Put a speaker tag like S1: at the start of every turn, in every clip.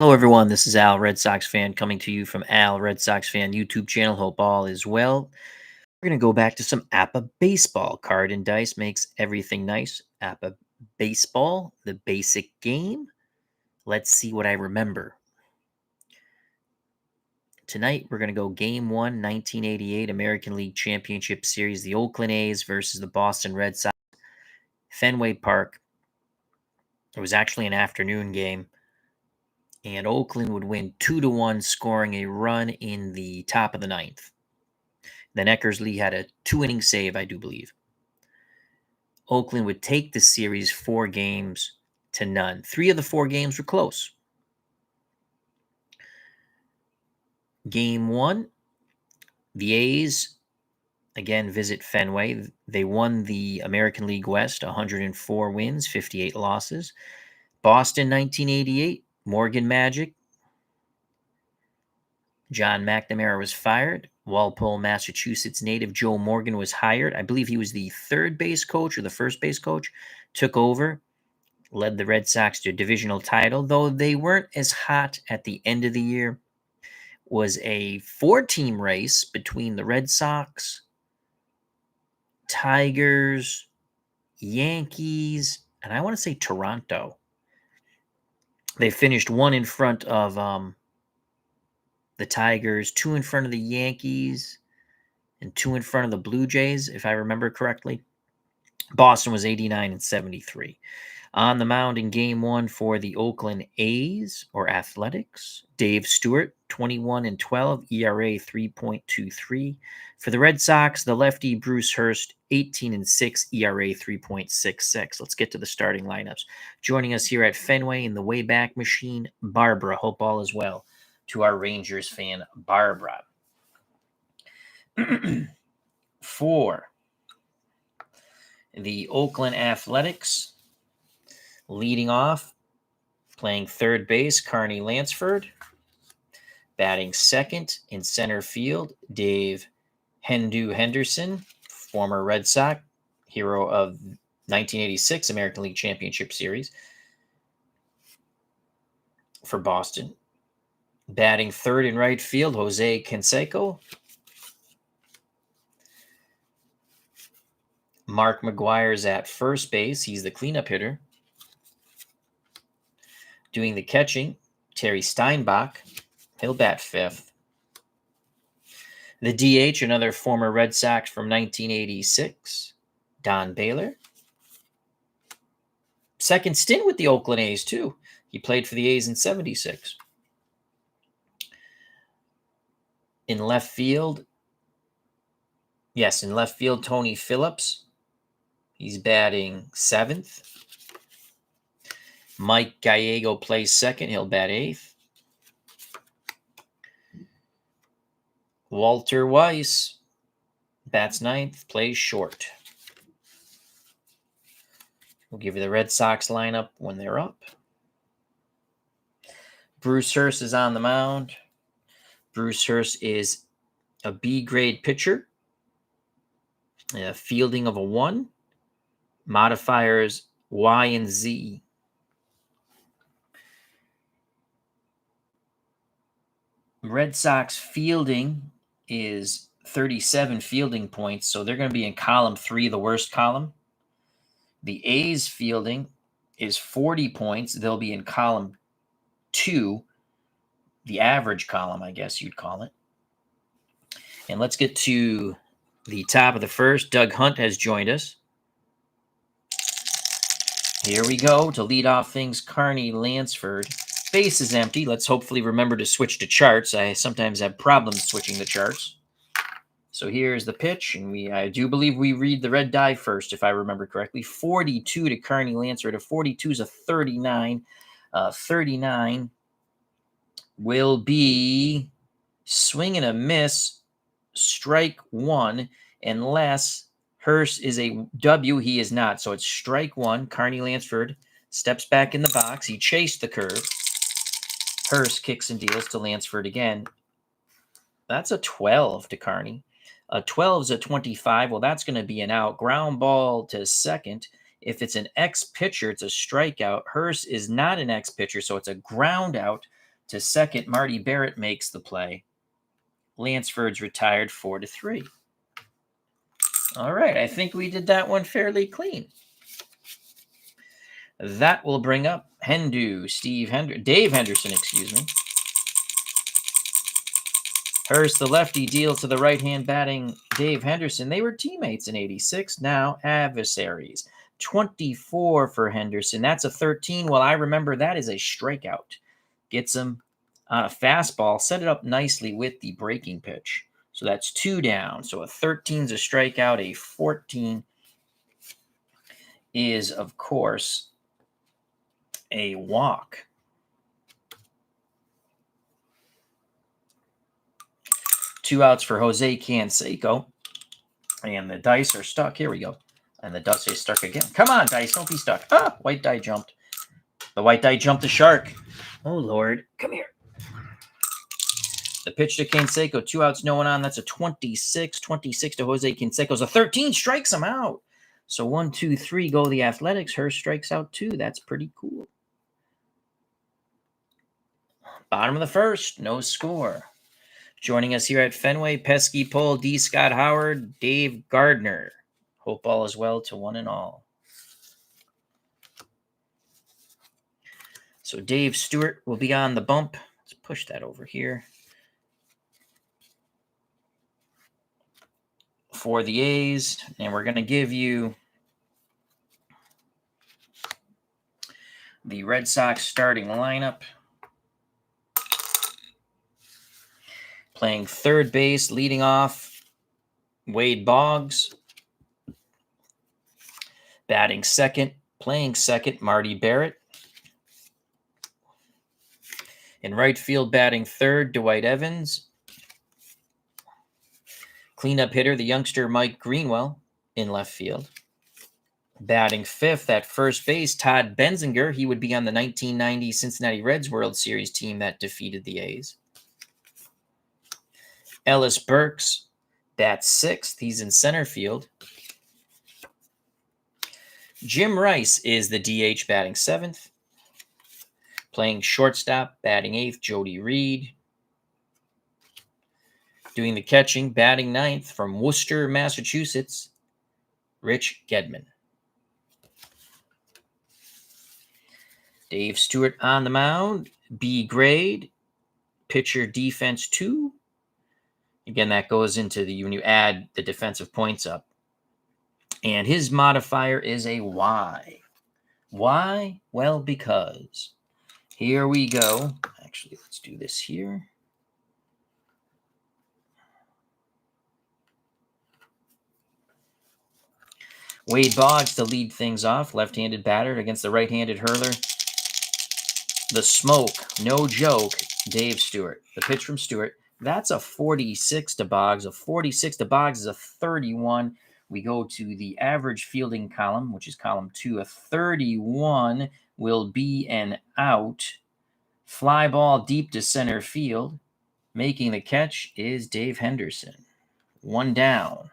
S1: Hello, everyone. This is Al, Red Sox fan, coming to you from Al, Red Sox fan YouTube channel. Hope all is well. We're going to go back to some APBA baseball. Card and dice makes everything nice. APBA baseball, the basic game. Let's see what I remember. Tonight, we're going to go Game 1, 1988 American League Championship Series, the Oakland A's versus the Boston Red Sox. Fenway Park. It was actually an afternoon game. And Oakland would win 2-1, scoring a run in the top of the ninth. Then Eckersley had a 2-inning save, I do believe. Oakland would take the series 4-0. 3 of the 4 games were close. Game 1, the A's again visit Fenway. They won the American League West, 104 wins, 58 losses. Boston, 1988, Morgan Magic. John McNamara was fired. Walpole, Massachusetts native Joe Morgan was hired. I believe he was the third base coach or the first base coach. Took over, led the Red Sox to a divisional title, though they weren't as hot at the end of the year. Was a 4-team race between the Red Sox, Tigers, Yankees, and I want to say Toronto. They finished 1 in front of the Tigers, 2 in front of the Yankees, and 2 in front of the Blue Jays, if I remember correctly. Boston was 89 and 73. On the mound in Game 1 for the Oakland A's, or Athletics, Dave Stewart, 21 and 12, ERA 3.23. For the Red Sox, the lefty Bruce Hurst, 18 and 6, ERA 3.66. Let's get to the starting lineups. Joining us here at Fenway in the Wayback Machine, Barbara. Hope all is well. To our Rangers fan, Barbara. For the Oakland Athletics, leading off, playing third base, Carney Lansford. Batting second in center field, Dave Henderson, former Red Sox, hero of 1986 American League Championship Series for Boston. Batting third in right field, Jose Canseco. Mark McGuire's at first base. He's the cleanup hitter. Doing the catching, Terry Steinbach. He'll bat fifth. The DH, another former Red Sox from 1986, Don Baylor. Second stint with the Oakland A's, too. He played for the A's in 76. In left field, Tony Phillips. He's batting seventh. Mike Gallego plays second. He'll bat eighth. Walter Weiss bats ninth, plays short. We'll give you the Red Sox lineup when they're up. Bruce Hurst is on the mound. Bruce Hurst is a B-grade pitcher. Fielding of a 1. Modifiers Y and Z. Red Sox fielding is 37 fielding points, so they're going to be in column 3, the worst column. The A's fielding is 40 points. They'll be in column 2, the average column, I guess you'd call it. And let's get to the top of the first. Doug Hunt has joined us. Here we go to lead off things. Carney Lansford. Base is empty. Let's hopefully remember to switch to charts. I sometimes have problems switching the charts. So here's the pitch, and I do believe we read the red die first, if I remember correctly. 42 to Carney Lansford. A 42 is a 39. 39 will be swing and a miss, strike 1, unless Hurst is a W. He is not, so it's strike 1. Carney Lansford steps back in the box. He chased the curve. Hurst kicks and deals to Lansford again. That's a 12 to Carney. A 12 is a 25. Well, that's going to be an out. Ground ball to second. If it's an X pitcher, it's a strikeout. Hurst is not an X pitcher, so it's a ground out to second. Marty Barrett makes the play. Lansford's retired 4-3. All right, I think we did that one fairly clean. That will bring up Dave Henderson, excuse me. Hurst, the lefty, deals to the right-hand batting Dave Henderson. They were teammates in 86, now adversaries. 24 for Henderson. That's a 13. Well, I remember that is a strikeout. Gets him on a fastball. Set it up nicely with the breaking pitch. So that's 2 down. So a 13 is a strikeout. A 14 is, of course, a walk. Two outs for Jose Canseco. And the dice are stuck. Here we go. And the dice are stuck again. Come on, dice. Don't be stuck. Ah, white die jumped. The white die jumped the shark. Oh, Lord. Come here. The pitch to Canseco. 2 outs, no one on. That's a 26. 26 to Jose Canseco's a 13. Strikes him out. So 1, 2, 3 go the Athletics. Hurst strikes out 2. That's pretty cool. Bottom of the first. No score. Joining us here at Fenway, Pesky Pole, D. Scott Howard, Dave Gardner. Hope all is well to one and all. So Dave Stewart will be on the bump. Let's push that over here. For the A's, and we're going to give you the Red Sox starting lineup. Playing third base, leading off, Wade Boggs. Batting second, playing second, Marty Barrett. In right field, batting third, Dwight Evans. Cleanup hitter, the youngster Mike Greenwell in left field. Batting fifth at first base, Todd Benzinger. He would be on the 1990 Cincinnati Reds World Series team that defeated the A's. Ellis Burks bats sixth. He's in center field. Jim Rice is the DH, batting seventh. Playing shortstop, batting eighth, Jody Reed. Doing the catching, batting ninth from Worcester, Massachusetts, Rich Gedman. Dave Stewart on the mound, B grade, pitcher defense 2. Again, that goes into when you add the defensive points up. And his modifier is a Y. Why? Well, because. Here we go. Actually, let's do this here. Wade Boggs to lead things off. Left-handed batter against the right-handed hurler. The smoke, no joke, Dave Stewart. The pitch from Stewart. That's a 46 to Boggs. A 46 to Boggs is a 31. We go to the average fielding column, which is column 2. A 31 will be an out. Fly ball deep to center field. Making the catch is Dave Henderson. 1 down.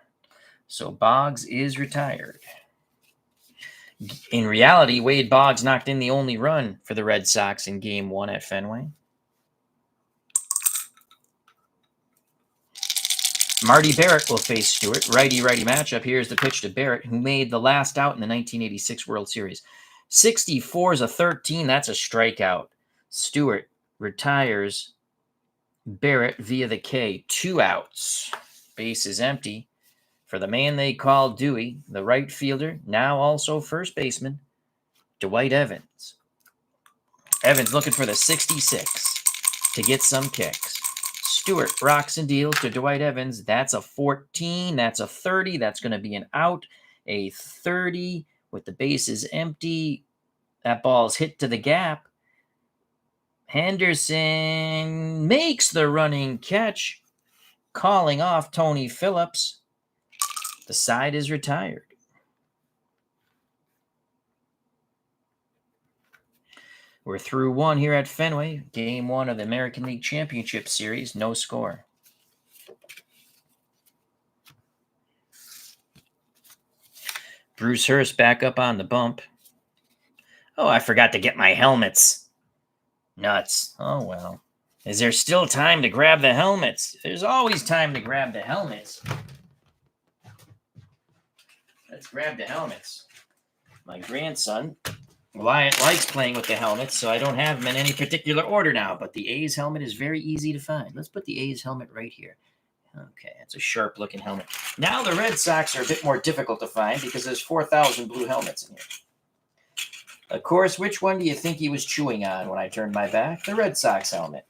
S1: So Boggs is retired. In reality, Wade Boggs knocked in the only run for the Red Sox in Game 1 at Fenway. Marty Barrett will face Stewart. Righty-righty matchup. Here's the pitch to Barrett, who made the last out in the 1986 World Series. 64 is a 13. That's a strikeout. Stewart retires Barrett via the K. 2 outs. Base is empty for the man they call Dewey, the right fielder, now also first baseman, Dwight Evans. Evans looking for the 66 to get some kicks. Stewart rocks and deals to Dwight Evans. That's a 14. That's a 30. That's going to be an out. A 30 with the bases empty. That ball's hit to the gap. Henderson makes the running catch, calling off Tony Phillips. The side is retired. We're through 1 here at Fenway. Game 1 of the American League Championship Series. No score. Bruce Hurst back up on the bump. Oh, I forgot to get my helmets. Nuts. Oh, well. Is there still time to grab the helmets? There's always time to grab the helmets. Let's grab the helmets. My grandson, Wyatt, likes playing with the helmets, so I don't have them in any particular order now, but the A's helmet is very easy to find. Let's put the A's helmet right here. Okay, it's a sharp-looking helmet. Now the Red Sox are a bit more difficult to find because there's 4,000 blue helmets in here. Of course, which one do you think he was chewing on when I turned my back? The Red Sox helmet.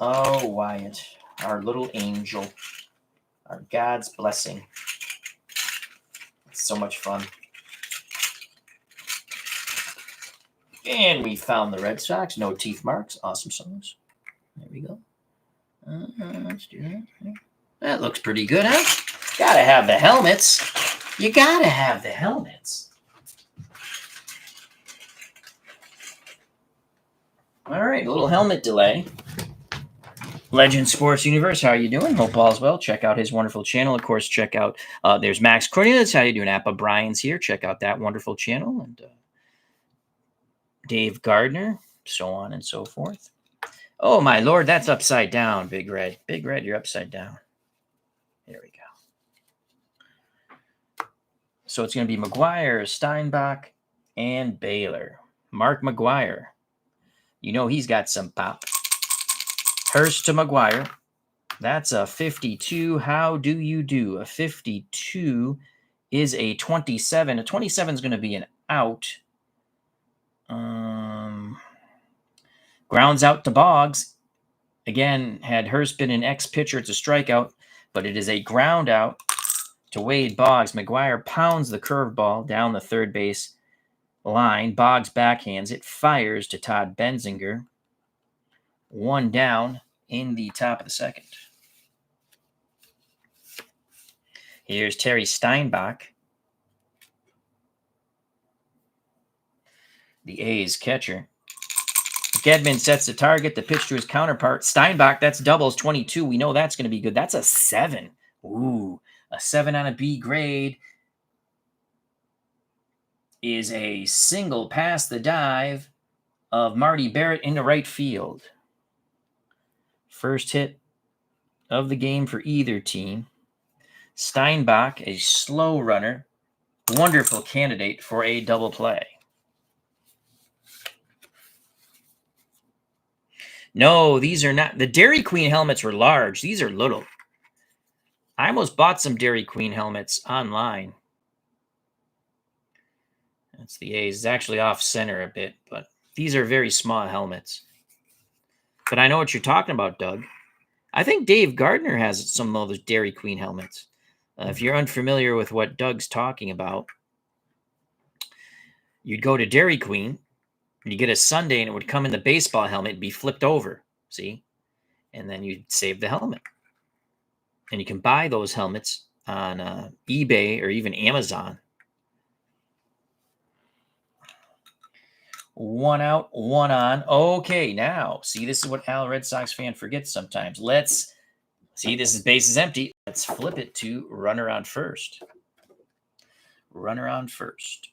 S1: Oh, Wyatt, our little angel, our God's blessing. It's so much fun. And we found the Red Sox. No teeth marks. Awesome songs. There we go. Let's do that. That looks pretty good, huh? Gotta have the helmets. You gotta have the helmets. All right, a little helmet delay. Legend Sports Universe, how are you doing? Hope all's well. Check out his wonderful channel. Of course, check out, there's Max Cornelius. How you doing? APBA Brian's here. Check out that wonderful channel. And Dave Gardner, so on and so forth. Oh, my Lord, that's upside down, Big Red. Big Red, you're upside down. There we go. So it's going to be McGuire, Steinbach, and Baylor. Mark McGuire. You know he's got some pop. Hurst to McGuire. That's a 52. How do you do? A 52 is a 27. A 27 is going to be an out. Grounds out to Boggs. Again, had Hurst been an ex-pitcher, it's a strikeout, but it is a ground out to Wade Boggs. McGuire pounds the curveball down the third base line. Boggs backhands it, fires to Todd Benzinger. One down in the top of the second. Here's Terry Steinbach, the A's catcher. Gedman sets the target, the pitch to his counterpart. Steinbach, that's doubles, 22. We know that's going to be good. That's a 7. Ooh, a 7 on a B grade is a single past the dive of Marty Barrett into right field. First hit of the game for either team. Steinbach, a slow runner, wonderful candidate for a double play. No, these are not. The Dairy Queen helmets were large. These are little. I almost bought some Dairy Queen helmets online. That's the A's. It's actually off center a bit, but these are very small helmets. But I know what you're talking about, Doug. I think Dave Gardner has some of those Dairy Queen helmets. If you're unfamiliar with what Doug's talking about, you'd go to Dairy Queen, and you get a sundae, and it would come in the baseball helmet and be flipped over, see? And then you'd save the helmet. And you can buy those helmets on eBay or even Amazon. One out, one on. Okay, now, see, this is what Al Red Sox fan forgets sometimes. Let's see, this is bases empty. Let's flip it to runner on first. Runner on first.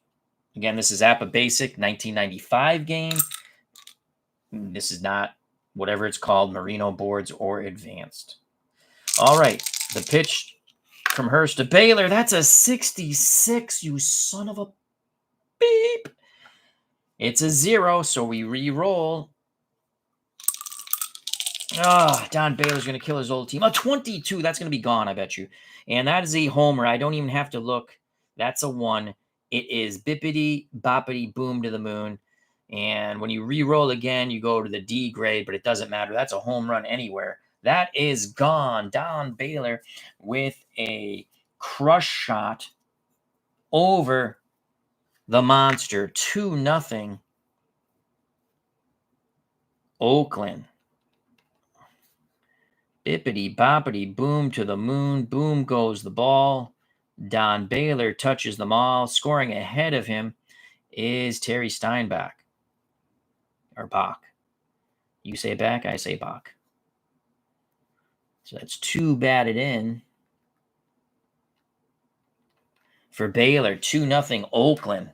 S1: Again, this is APBA Basic 1995 game. This is not whatever it's called, Merino boards or advanced. All right, the pitch from Hurst to Baylor. That's a 66, you son of a beep. It's a 0, so we re-roll. Don Baylor's going to kill his old team. A 22, that's going to be gone, I bet you. And that is a homer. I don't even have to look. That's a 1. It is bippity, boppity, boom to the moon. And when you re-roll again, you go to the D grade, but it doesn't matter. That's a home run anywhere. That is gone. Don Baylor with a crush shot over the monster. 2-0. Oakland. Bippity, boppity, boom to the moon. Boom goes the ball. Don Baylor touches them all. Scoring ahead of him is Terry Steinbach. Or Bach. You say back, I say Bach. So that's 2 batted in. For Baylor, 2-0 Oakland.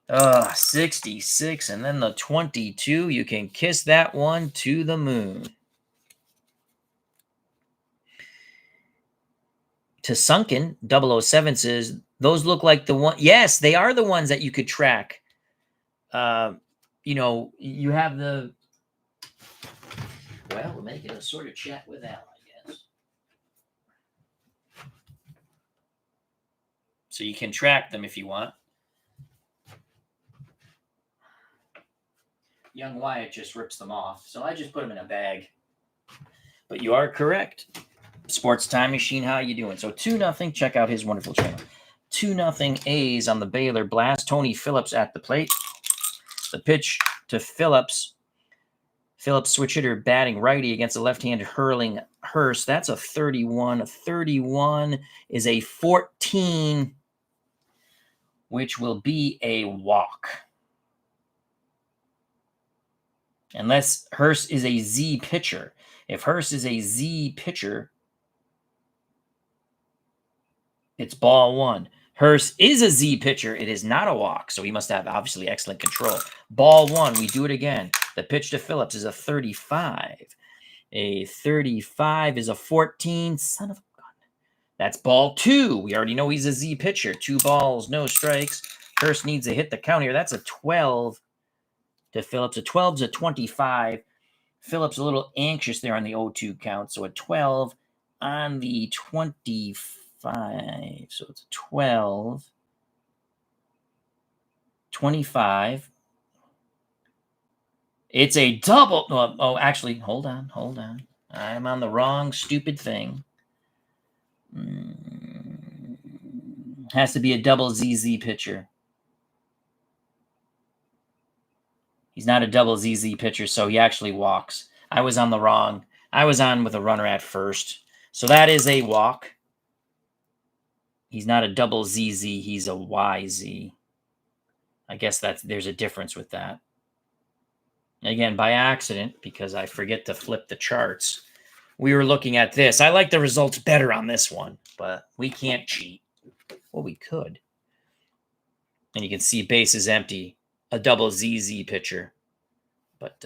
S1: 66, and then the 22. You can kiss that one to the moon. To Sunken 007 says, those look like the one. Yes, they are the ones that you could track. You know, you have the. Well, we're making a sort of chat with Al, I guess. So you can track them if you want. Young Wyatt just rips them off, so I just put them in a bag. But you are correct. Sports Time Machine, how you doing? So 2-0. Check out his wonderful channel. 2-0 A's on the Baylor Blast. Tony Phillips at the plate. The pitch to Phillips. Phillips switch hitter batting righty against a left-handed hurling Hurst. That's a 31. A 31 is a 14, which will be a walk. Unless Hurst is a Z pitcher. If Hurst is a Z pitcher, it's ball one. Hurst is a Z pitcher. It is not a walk, so he must have obviously excellent control. Ball one. We do it again. The pitch to Phillips is a 35. A 35 is a 14. Son of a gun. That's ball two. We already know he's a Z pitcher. 2 balls, no strikes. Hurst needs to hit the count here. That's a 12 to Phillips. A 12 is a 25. Phillips a little anxious there on the 0-2 count. So a 12 on the 25. So it's a 12. 25. It's a double. Oh, actually, hold on. I'm on the wrong stupid thing. Has to be a double ZZ pitcher. He's not a double ZZ pitcher, so he actually walks. I was on the wrong. I was on with a runner at first. So that is a walk. He's not a double ZZ. He's a YZ. I guess there's a difference with that. Again, by accident, because I forget to flip the charts. We were looking at this. I like the results better on this one, but we can't cheat. Well, we could. And you can see base is empty. A double ZZ pitcher. But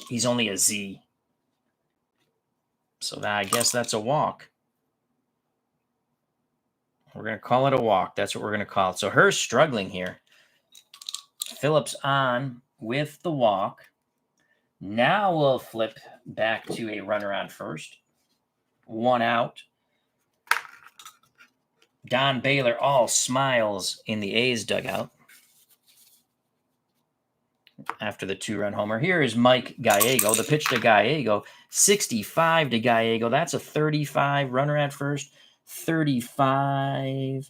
S1: he's only a Z. So I guess that's a walk. We're going to call it a walk. That's what we're going to call it. So Hurst struggling here. Phillips on with the walk. Now we'll flip back to a runner on first. 1 out. Don Baylor all smiles in the A's dugout after the 2-run homer. Here is Mike Gallego. The pitch to Gallego. 65 to Gallego. That's a 35. Runner at first. 35.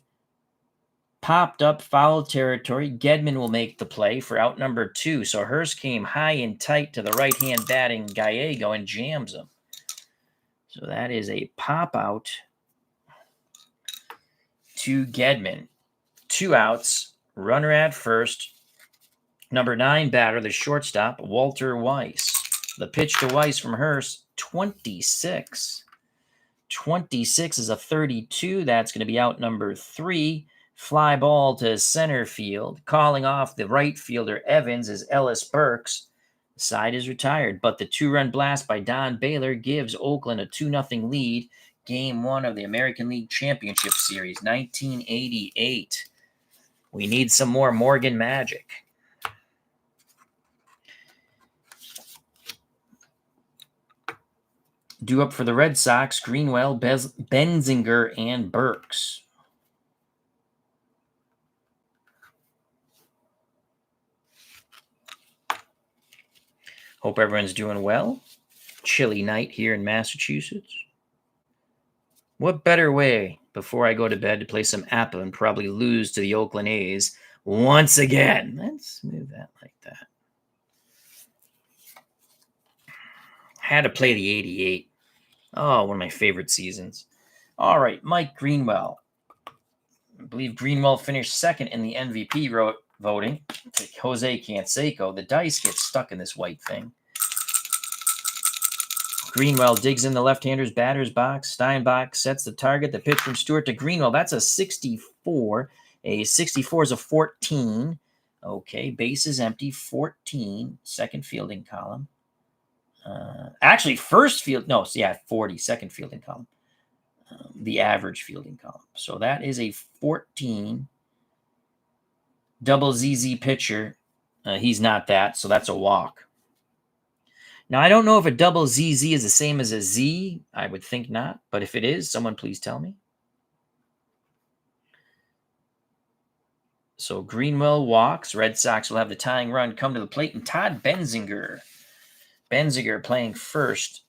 S1: Popped up foul territory. Gedman will make the play for out number 2. So Hurst came high and tight to the right-hand batting Gallego and jams him. So that is a pop out to Gedman. 2 outs. Runner at first. Number 9 batter, the shortstop, Walter Weiss. The pitch to Weiss from Hurst, 26. 26 is a 32. That's going to be out number 3. Fly ball to center field. Calling off the right fielder, Evans, is Ellis Burks. The side is retired, but the 2-run blast by Don Baylor gives Oakland a 2-0 lead. Game 1 of the American League Championship Series, 1988. We need some more Morgan magic. Due up for the Red Sox, Greenwell, Benzinger, and Burks. Hope everyone's doing well. Chilly night here in Massachusetts. What better way before I go to bed to play some APBA and probably lose to the Oakland A's once again? Let's move that like that. Had to play the 88. Oh, one of my favorite seasons. All right, Mike Greenwell. I believe Greenwell finished second in the MVP voting to Jose Canseco. The dice get stuck in this white thing. Greenwell digs in the left-hander's batter's box. Steinbach sets the target. The pitch from Stewart to Greenwell. That's a 64. A 64 is a 14. Okay, base is empty, 14, second fielding column. Actually, first field, no, yeah, 40, second fielding column. The average fielding column. So that is a 14 double ZZ pitcher. He's not that, so that's a walk. Now, I don't know if a double ZZ is the same as a Z. I would think not, but if it is, someone please tell me. So Greenwell walks. Red Sox will have the tying run come to the plate, and Todd Benzinger. Benzinger playing first.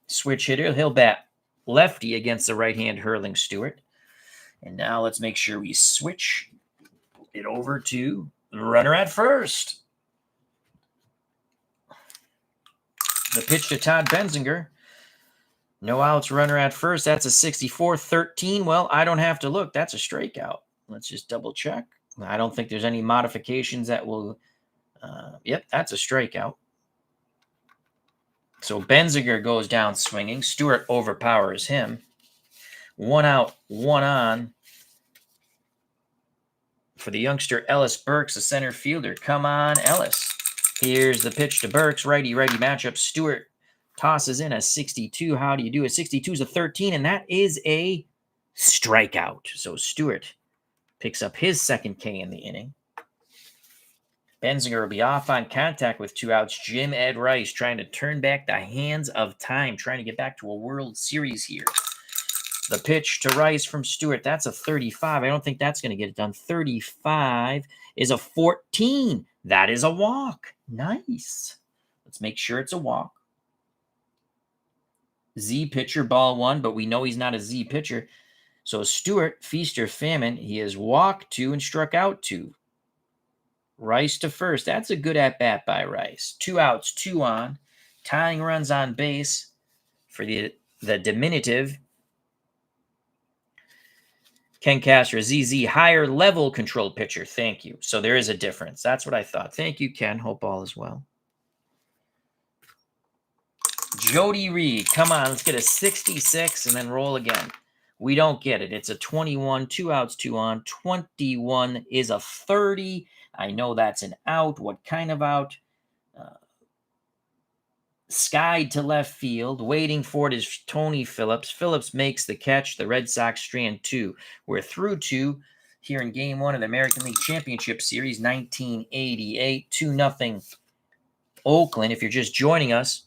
S1: Switch hitter. He'll bat lefty against the right-hand hurling Stewart. And now let's make sure we switch it over to the runner at first. The pitch to Todd Benzinger. No outs, runner at first. That's a 64-13. Well, I don't have to look. That's a strikeout. Let's just double check. I don't think there's any modifications that will... yep, that's a strikeout. So Benzinger goes down swinging. Stewart overpowers him. 1 out, 1 on for the youngster Ellis Burks, the center fielder. Come on, Ellis. Here's the pitch to Burks. Righty-righty matchup. Stewart tosses in a 62. How do you do? A 62 is a 13, and that is a strikeout. So Stewart picks up his second K in the inning. Benzinger will be off on contact with 2 outs. Jim Ed Rice trying to turn back the hands of time, trying to get back to a World Series here. The pitch to Rice from Stewart. That's a 35. I don't think that's going to get it done. 35 is a 14. That is a walk. Nice. Let's make sure it's a walk. Z pitcher, ball 1, but we know he's not a Z pitcher. So Stewart, feast or famine, he has walked 2 and struck out 2. Rice to first. That's a good at-bat by Rice. 2 outs, 2 on. Tying runs on base for the diminutive Ken Castro, ZZ, higher level control pitcher. Thank you. So there is a difference. That's what I thought. Thank you, Ken. Hope all is well. Jody Reed. Come on, let's get a 66 and then roll again. We don't get it. It's a 21, 2 outs, 2 on. 21 is a 30. I know that's an out. What kind of out? Skied to left field. Waiting for it is Tony Phillips. Phillips makes the catch. The Red Sox strand 2. We're through 2 here in Game 1 of the American League Championship Series, 1988. 2-0 Oakland. If you're just joining us,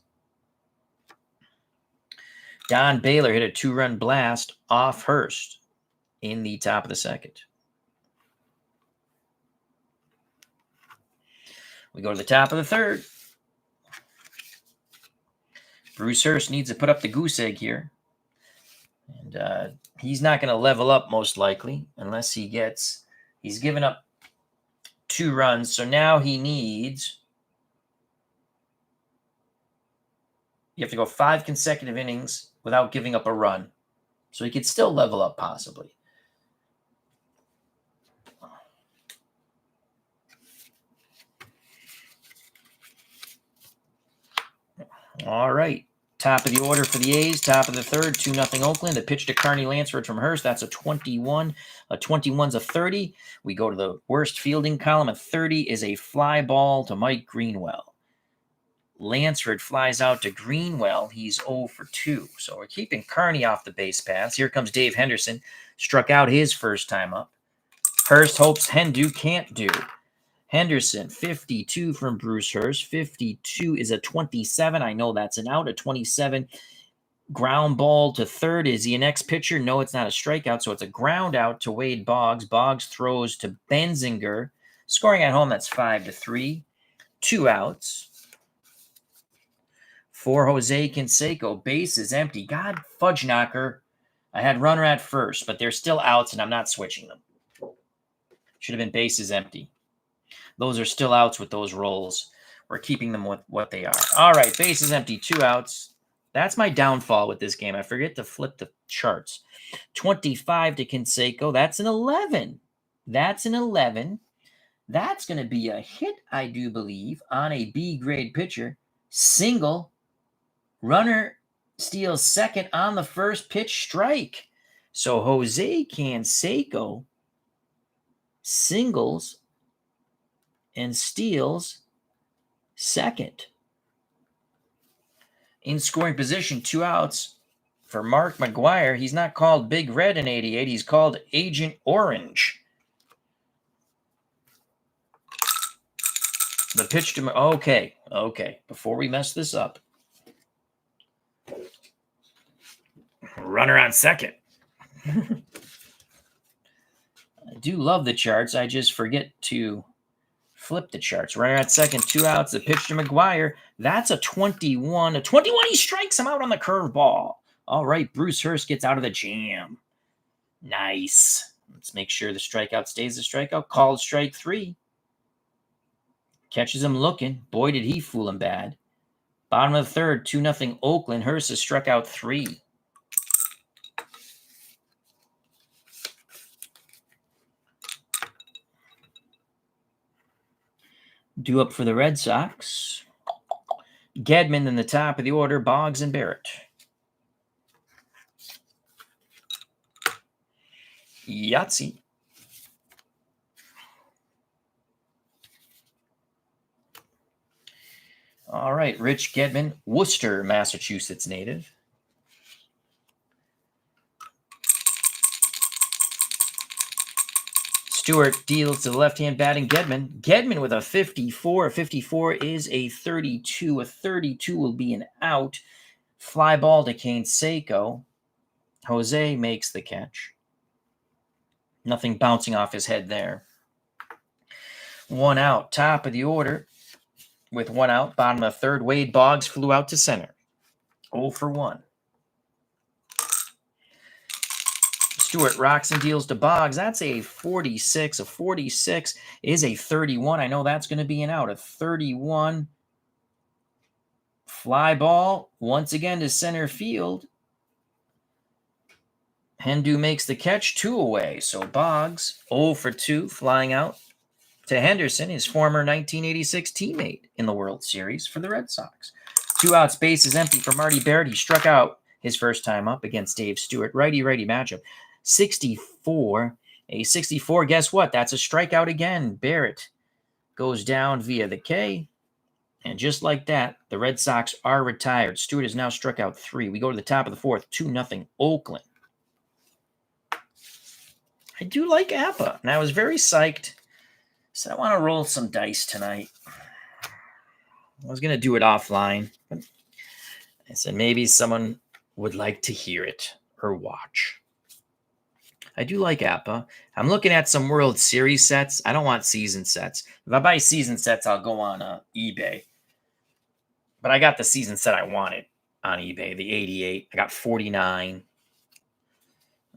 S1: Don Baylor hit a 2-run blast off Hurst in the top of the second. We go to the top of the third. Bruce Hurst needs to put up the goose egg here. And he's not going to level up most likely unless he gets... He's given up 2 runs, so now he needs... You have to go 5 consecutive innings without giving up a run. So he could still level up possibly. All right. Top of the order for the A's. Top of the third, 2-0 Oakland. The pitch to Carney Lansford from Hurst. That's a 21. A 21's a 30. We go to the worst fielding column. A 30 is a fly ball to Mike Greenwell. Lansford flies out to Greenwell. He's 0 for 2. So we're keeping Carney off the base paths. Here comes Dave Henderson. Struck out his first time up. Hurst hopes Hendu can't do. Henderson, 52 from Bruce Hurst. 52 is a 27. I know that's an out. A 27 ground ball to third. Is he an ex-pitcher? No, it's not a strikeout. So it's a ground out to Wade Boggs. Boggs throws to Benzinger. Scoring at home, that's 5-3. 2 outs. For Jose Canseco, base is empty. God, fudge knocker. I had runner at first, but they're still outs, and I'm not switching them. Should have been bases empty. Those are still outs with those rolls. We're keeping them with what they are. All right, bases empty, 2 outs. That's my downfall with this game. I forget to flip the charts. 25 to Canseco. That's an 11. That's an 11. That's going to be a hit, I do believe, on a B-grade pitcher. Single. Runner steals second on the first pitch, strike. So Jose Canseco singles, and steals second. In scoring position, 2 outs for Mark McGwire. He's not called Big Red in 88. He's called Agent Orange. The pitch to... Okay. Before we mess this up. Runner on second. I do love the charts. I just forget to flip the charts. Runner at second, 2 outs. The pitch to McGwire. That's a 21. A 21, he strikes him out on the curveball. All right, Bruce Hurst gets out of the jam. Nice. Let's make sure the strikeout stays the strikeout. Called strike 3. Catches him looking. Boy, did he fool him bad. Bottom of the third, 2-0 Oakland. Hurst has struck out 3. Due up for the Red Sox. Gedman in the top of the order, Boggs and Barrett. Yahtzee. All right, Rich Gedman, Worcester, Massachusetts native. Stewart deals to the left-hand batting Gedman. Gedman with a 54. A 54 is a 32. A 32 will be an out. Fly ball to Canseco. Jose makes the catch. Nothing bouncing off his head there. 1 out. Top of the order. With 1 out. Bottom of the third. Wade Boggs flew out to center. 0 for 1. Stewart rocks and deals to Boggs. That's a 46. A 46 is a 31. I know that's going to be an out. A 31. Fly ball once again to center field. Hendu makes the catch, 2 away. So Boggs, 0 for 2, flying out to Henderson, his former 1986 teammate in the World Series for the Red Sox. 2 outs, bases empty for Marty Barrett. He struck out his first time up against Dave Stewart. Righty-righty matchup. 64. A 64, guess what? That's a strikeout again. Barrett goes down via the K. And just like that, the Red Sox are retired. Stewart has now struck out 3. We go to the top of the fourth, 2-0 Oakland. I do like APBA, and I was very psyched. So I want to roll some dice tonight. I was going to do it offline, but I said maybe someone would like to hear it or watch. I do like APBA. I'm looking at some World Series sets. I don't want season sets. If I buy season sets, I'll go on eBay. But I got the season set I wanted on eBay, the 88. I got 49.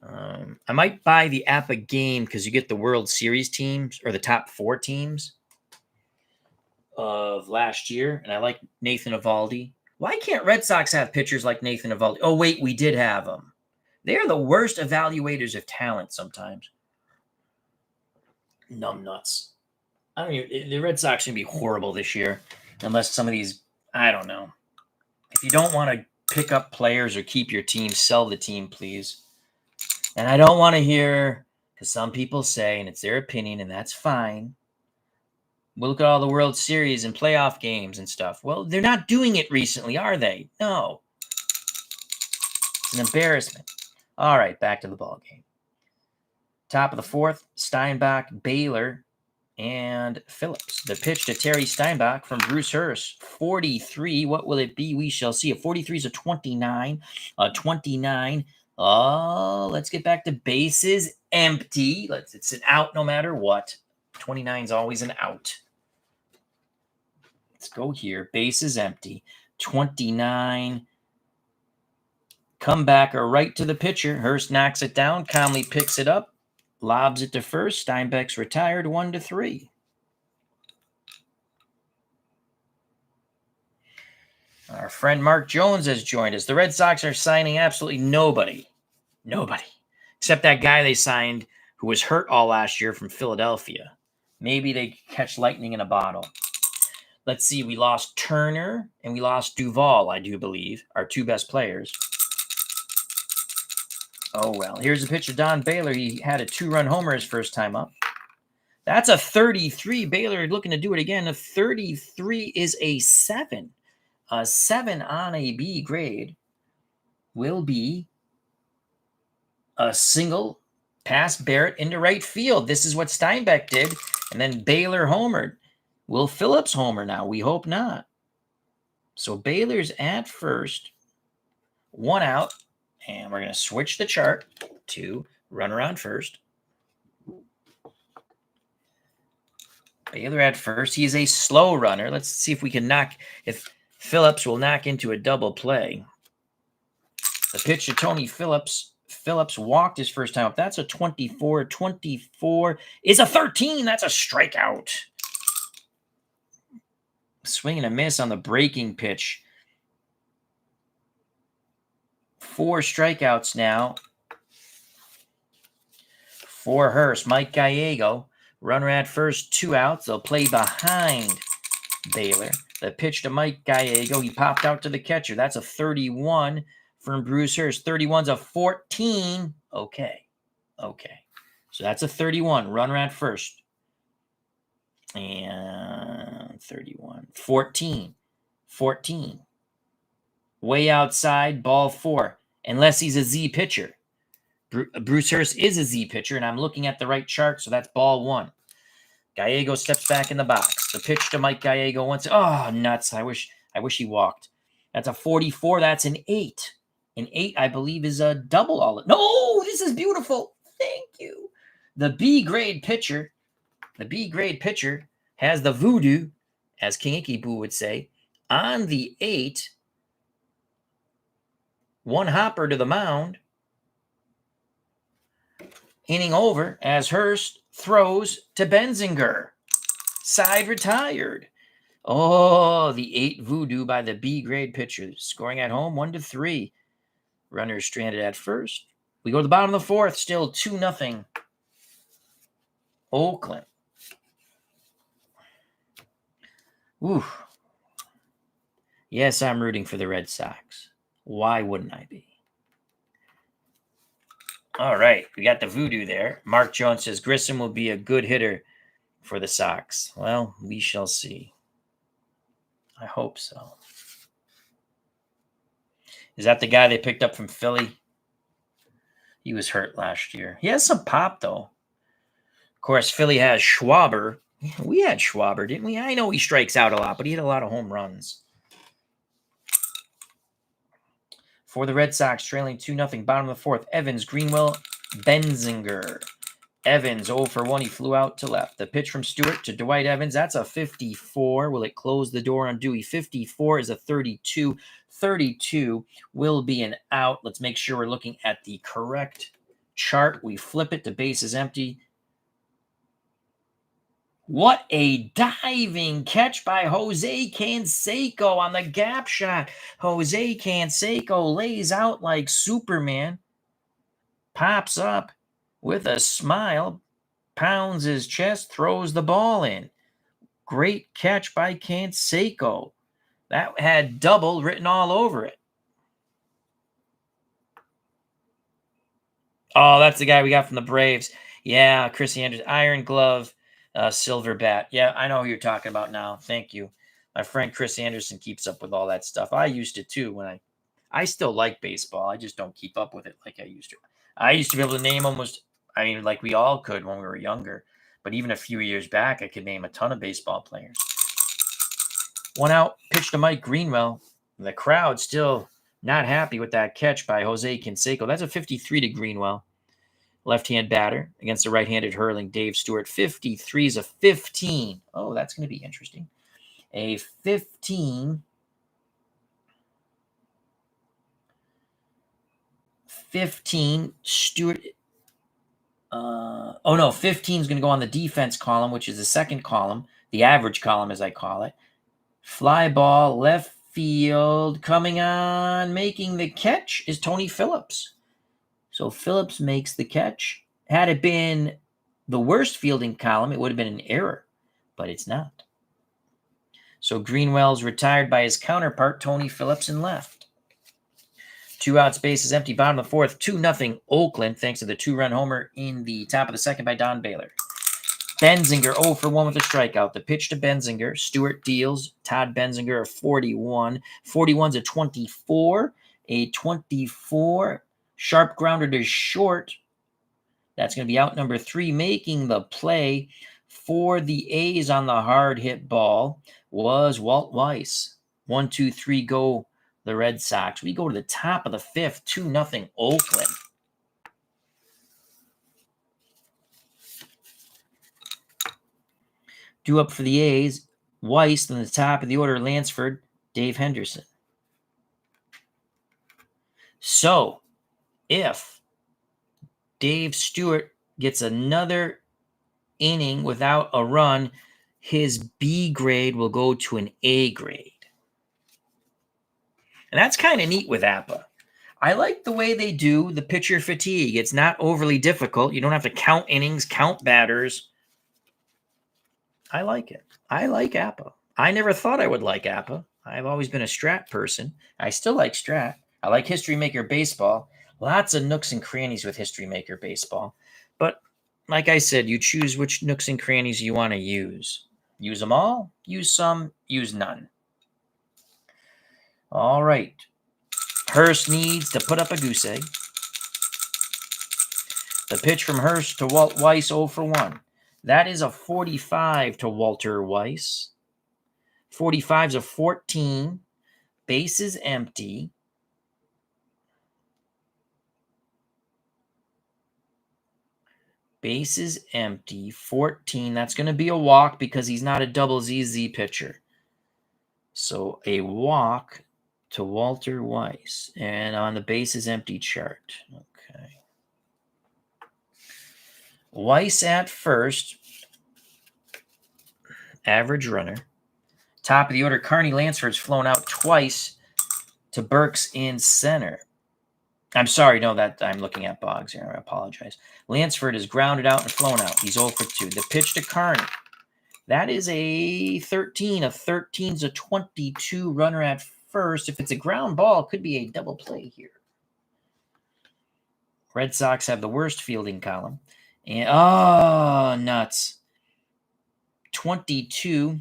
S1: I might buy the APBA game because you get the World Series teams or the top 4 teams of last year. And I like Nathan Eovaldi. Why can't Red Sox have pitchers like Nathan Eovaldi? Oh, wait, we did have them. They are the worst evaluators of talent sometimes. Numbnuts. I don't even, the Red Sox are going to be horrible this year unless some of these, I don't know. If you don't want to pick up players or keep your team, sell the team, please. And I don't want to hear, because some people say, and it's their opinion, and that's fine. We'll look at all the World Series and playoff games and stuff. Well, they're not doing it recently, are they? No. It's an embarrassment. All right, back to the ball game. Top of the fourth, Steinbach, Baylor, and Phillips. The pitch to Terry Steinbach from Bruce Hurst. 43. What will it be? We shall see. A 43 is a 29. A 29. Oh, let's get back to bases empty. It's an out no matter what. 29 is always an out. Let's go here. Bases empty. 29. Comebacker right to the pitcher. Hurst knocks it down. Calmly picks it up. Lobs it to first. Steinbeck's retired 1-3. Our friend Mark Jones has joined us. The Red Sox are signing absolutely nobody. Nobody. Except that guy they signed who was hurt all last year from Philadelphia. Maybe they catch lightning in a bottle. Let's see. We lost Turner and we lost Duvall, I do believe, our 2 best players. Oh, well. Here's a pitch of Don Baylor. He had a 2-run homer his first time up. That's a 33. Baylor looking to do it again. A 33 is a 7. A 7 on a B grade will be a single past Barrett into right field. This is what Steinbeck did. And then Baylor homered. Will Phillips homer now? We hope not. So Baylor's at first. 1 out. And we're going to switch the chart to runner on first. Baylor at first. He is a slow runner. Let's see if we can if Phillips will knock into a double play. The pitch to Tony Phillips. Phillips walked his first time up. That's a 24. 24 is a 13. That's a strikeout. Swing and a miss on the breaking pitch. 4 strikeouts now for Hurst. Mike Gallego. Runner at first, 2 outs. They'll play behind Baylor. The pitch to Mike Gallego. He popped out to the catcher. That's a 31 from Bruce Hurst. 31's a 14. Okay. So that's a 31. Runner at first. And 31. 14. Way outside, ball 4. Unless he's a Z pitcher. Bruce Hurst is a Z pitcher, and I'm looking at the right chart, so that's ball 1. Gallego steps back in the box. The pitch to Mike Gallego once. Oh, nuts. I wish he walked. That's a 44. That's an 8. An 8, I believe, is a double all. No, this is beautiful. Thank you. The B grade pitcher has the voodoo, as King Ikeboo would say, on the 8. 1 hopper to the mound. Inning over as Hurst throws to Benzinger. Side retired. Oh, the 8 voodoo by the B grade pitcher. Scoring at home 1-3. Runners stranded at first. We go to the bottom of the 4th. Still 2-0. Oakland. Ooh. Yes, I'm rooting for the Red Sox. Why wouldn't I be? All right, we got the voodoo there. Mark Jones says Grissom will be a good hitter for the Sox. Well, we shall see. I hope so. Is that the guy they picked up from Philly? He was hurt last year. He has some pop, though. Of course, Philly has Schwaber. We had Schwaber, didn't we? I know he strikes out a lot, but he had a lot of home runs. For the Red Sox, trailing 2-0, bottom of the 4th. Evans, Greenwell, Benzinger. Evans, 0 for 1. He flew out to left. The pitch from Stewart to Dwight Evans. That's a 54. Will it close the door on Dewey? 54 is a 32. 32 will be an out. Let's make sure we're looking at the correct chart. We flip it to bases empty. What a diving catch by Jose Canseco on the gap shot. Jose Canseco lays out like Superman. Pops up with a smile. Pounds his chest. Throws the ball in. Great catch by Canseco. That had double written all over it. Oh, that's the guy we got from the Braves. Yeah, Chris Anderson. Iron glove. Silver bat. Yeah, I know who you're talking about now. Thank you. My friend Chris Anderson keeps up with all that stuff. I used to too when I still like baseball. I just don't keep up with it like I used to. I used to be able to name almost, like we all could when we were younger. But even a few years back, I could name a ton of baseball players. 1 out, pitch to Mike Greenwell. The crowd still not happy with that catch by Jose Canseco. That's a 53 to Greenwell. Left-hand batter against the right-handed hurling Dave Stewart. 53 is a 15. Oh, that's going to be interesting. A 15. 15. Stewart. 15 is going to go on the defense column, which is the second column, the average column as I call it. Fly ball, left field, coming on, making the catch is Tony Phillips. So Phillips makes the catch. Had it been the worst fielding column, it would have been an error, but it's not. So Greenwell's retired by his counterpart, Tony Phillips, in left. 2 outs, bases empty, bottom of the 4th, 2-0 Oakland, thanks to the 2-run homer in the top of the 2nd by Don Baylor. Benzinger 0 for 1 with a strikeout. The pitch to Benzinger. Stewart deals. Todd Benzinger a 41. 41's a 24. A 24. Sharp grounder to short. That's going to be out number 3. Making the play for the A's on the hard hit ball was Walt Weiss. 1-2-3 go the Red Sox. We go to the top of the 5th. 2-0 Oakland. Due up for the A's, Weiss, in the top of the order, Lansford, Dave Henderson. So, if Dave Stewart gets another inning without a run, his B grade will go to an A grade. And that's kind of neat with APBA. I like the way they do the pitcher fatigue. It's not overly difficult. You don't have to count innings, count batters. I like it. I like APBA. I never thought I would like APBA. I've always been a Strat person. I still like Strat. I like History Maker Baseball. Lots of nooks and crannies with History Maker Baseball. But like I said, you choose which nooks and crannies you want to use. Use them all, use some, use none. All right. Hurst needs to put up a goose egg. The pitch from Hurst to Walt Weiss 0 for 1. That is a 45 to Walter Weiss. 45's a 14. Bases empty. Bases empty. 14. That's going to be a walk because he's not a double ZZ pitcher. So a walk to Walter Weiss. And on the bases empty chart. Okay. Weiss at first. Average runner. Top of the order, Carney Lansford's flown out twice to Burks in center. I'm sorry, no, that I'm looking at Boggs here. I apologize. Lansford is grounded out and flown out. He's 0 for 2. The pitch to Carney. That is a 13. A 13's a 22 runner at first. If it's a ground ball, it could be a double play here. Red Sox have the worst fielding column. And oh, nuts. 22.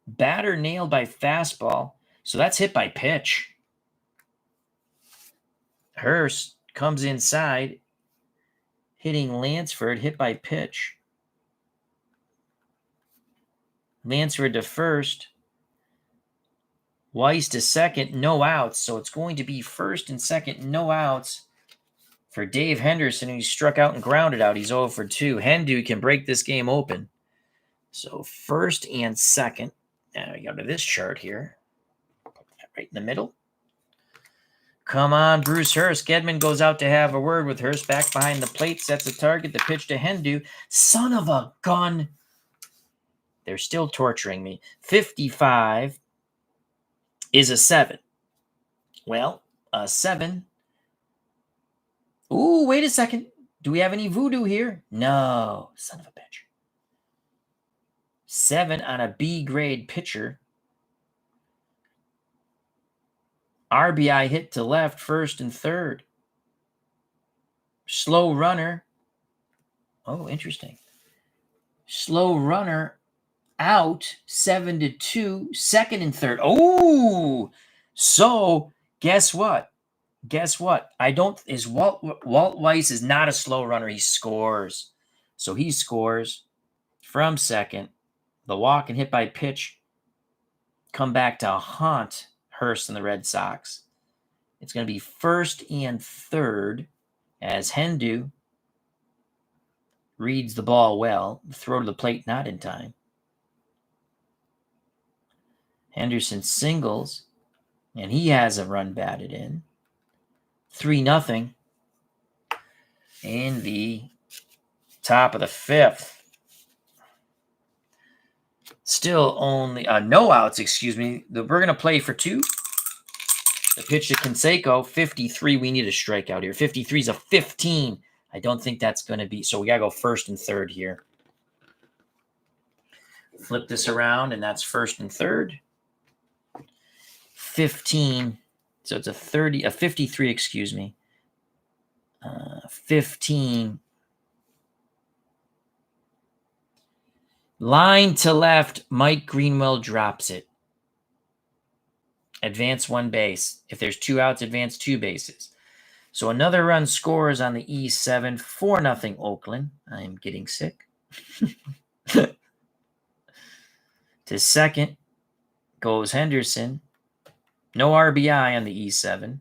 S1: Batter nailed by fastball. So that's hit by pitch. Hurst comes inside, hitting Lansford, hit by pitch. Lansford to first. Weiss to second, no outs. So it's going to be first and second, no outs for Dave Henderson, who struck out and grounded out. He's 0 for 2. Hendu can break this game open. So first and second. Now we go to this chart here. Put that right in the middle. Come on, Bruce Hurst. Gedman goes out to have a word with Hurst. Back behind the plate, sets a target. The pitch to Hendu. Son of a gun. They're still torturing me. 55 is a 7. Well, a 7. Ooh, wait a second. Do we have any voodoo here? No. Son of a bitch. 7 on a B grade pitcher. RBI hit to left, first and third. Slow runner. Oh, interesting. Slow runner out, 7-2, second and third. Oh, so guess what? Walt Weiss is not a slow runner. He scores. So he scores from second. The walk and hit by pitch come back to haunt Hurst and the Red Sox. It's going to be first and third as Hendu reads the ball well. Throw to the plate not in time. Henderson singles, and he has a run batted in. 3-0 in the top of the 5th. Still only no outs, excuse me. We're going to play for 2. The pitch to Canseco, 53. We need a strikeout here. 53 is a 15. I don't think that's going to be. So we got to go first and third here. Flip this around, and that's first and third. 15. So it's a 53, excuse me. 15 Line to left, Mike Greenwell drops it. Advance 1 base. If there's 2 outs, advance 2 bases. So another run scores on the E7, 4-0 Oakland. I am getting sick. To second goes Henderson. No RBI on the E7.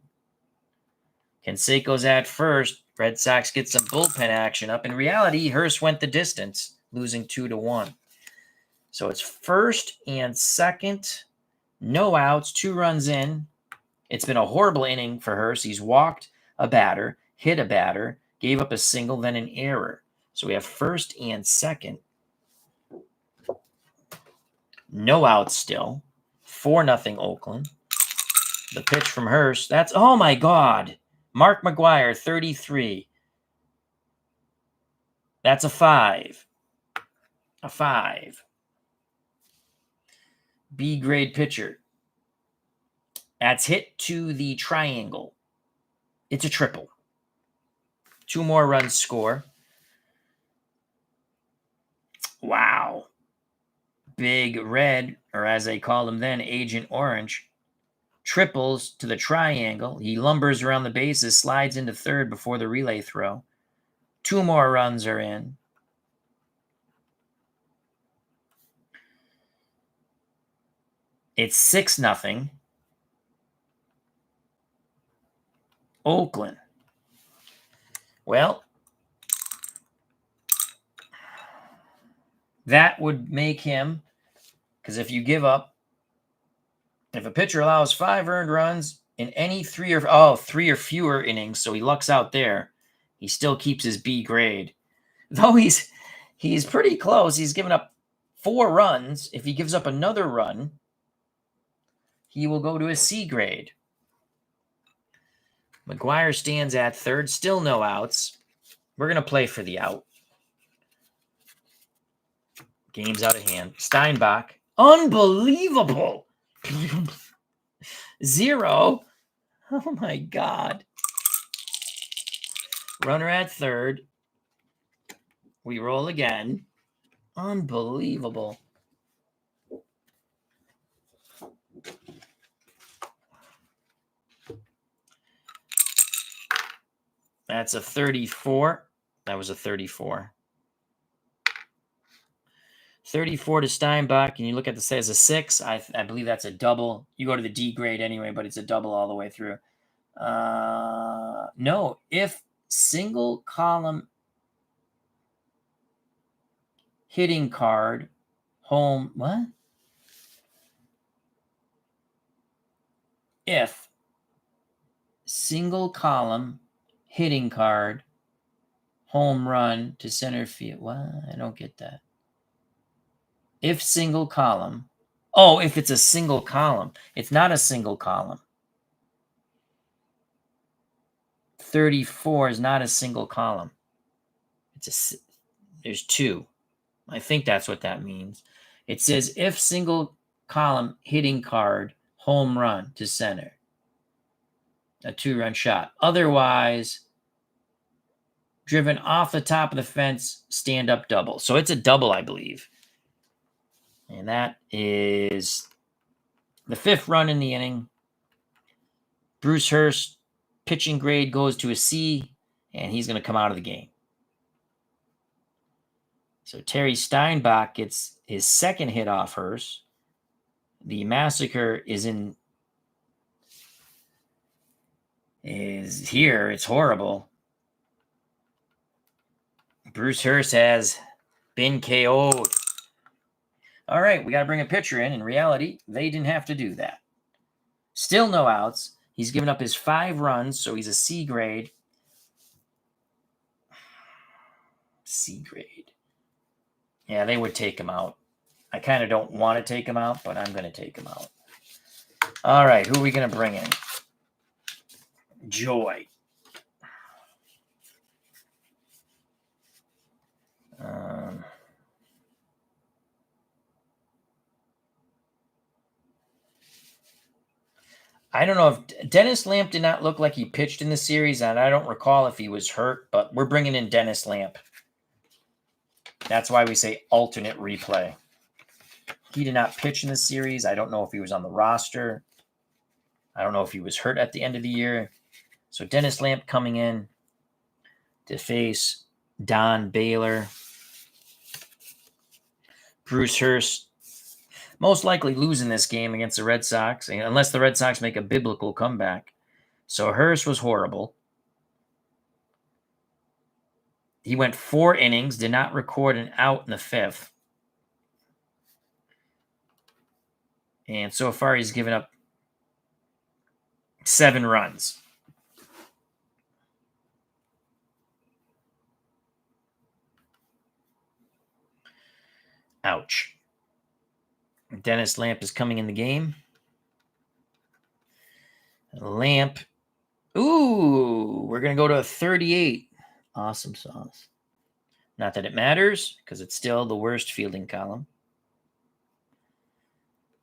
S1: Canseco's at first. Red Sox get some bullpen action up. In reality, Hurst went the distance, losing 2-1. So it's first and second. No outs, 2 runs in. It's been a horrible inning for Hurst. He's walked a batter, hit a batter, gave up a single, then an error. So we have first and second. No outs still. 4-0 Oakland. The pitch from Hurst. That's, oh my God. Mark McGwire, 33. That's a 5. A 5. B-grade pitcher. That's hit to the triangle. It's a triple. 2 more runs score. Wow. Big Red, or as they called him then, Agent Orange, triples to the triangle. He lumbers around the bases, slides into third before the relay throw. 2 more runs are in. It's 6-0. Oakland. Well, that would make him, because if you give up, if a pitcher allows 5 earned runs in any 3 or fewer innings, so he lucks out there, he still keeps his B grade. Though he's pretty close. He's given up 4 runs. If he gives up another run, he will go to a C grade. McGwire stands at third. Still no outs. We're going to play for the out. Game's out of hand. Steinbach. Unbelievable. 0. Oh, my God. Runner at third. We roll again. Unbelievable. That's a 34. That was a 34. 34 to Steinbach, and you look at the say as a 6. I believe that's a double. You go to the D grade anyway, but it's a double all the way through. No, if single column hitting card, home, what? If single column hitting card, home run to center field. What? I don't get that. If single column. Oh, if it's a single column. It's not a single column. 34 is not a single column. There's 2. I think that's what that means. It says if single column hitting card, home run to center. A 2-run shot. Otherwise, driven off the top of the fence, stand-up double. So it's a double, I believe. And that is the 5th run in the inning. Bruce Hurst, pitching grade goes to a C, and he's going to come out of the game. So Terry Steinbach gets his 2nd hit off Hurst. The massacre is here. It's horrible. Bruce Hurst has been KO'd. All right, we got to bring a pitcher in. In reality, they didn't have to do that. Still no outs. He's given up his 5 runs, so he's a C grade. C grade. Yeah, they would take him out. I kind of don't want to take him out, but I'm going to take him out. All right, who are we going to bring in? Joy. I don't know if Dennis Lamp did not look like he pitched in the series, and I don't recall if he was hurt, but we're bringing in Dennis Lamp. That's why we say alternate replay. He did not pitch in this series. I don't know if he was on the roster. I don't know if he was hurt at the end of the year. So Dennis Lamp coming in to face Don Baylor. Bruce Hurst most likely losing this game against the Red Sox, unless the Red Sox make a biblical comeback. So Hurst was horrible. He went 4 innings, did not record an out in the 5th. And so far, he's given up 7 runs. Ouch. Dennis Lamp is coming in the game. Lamp. Ooh, we're going to go to a 38. Awesome sauce. Not that it matters, because it's still the worst fielding column.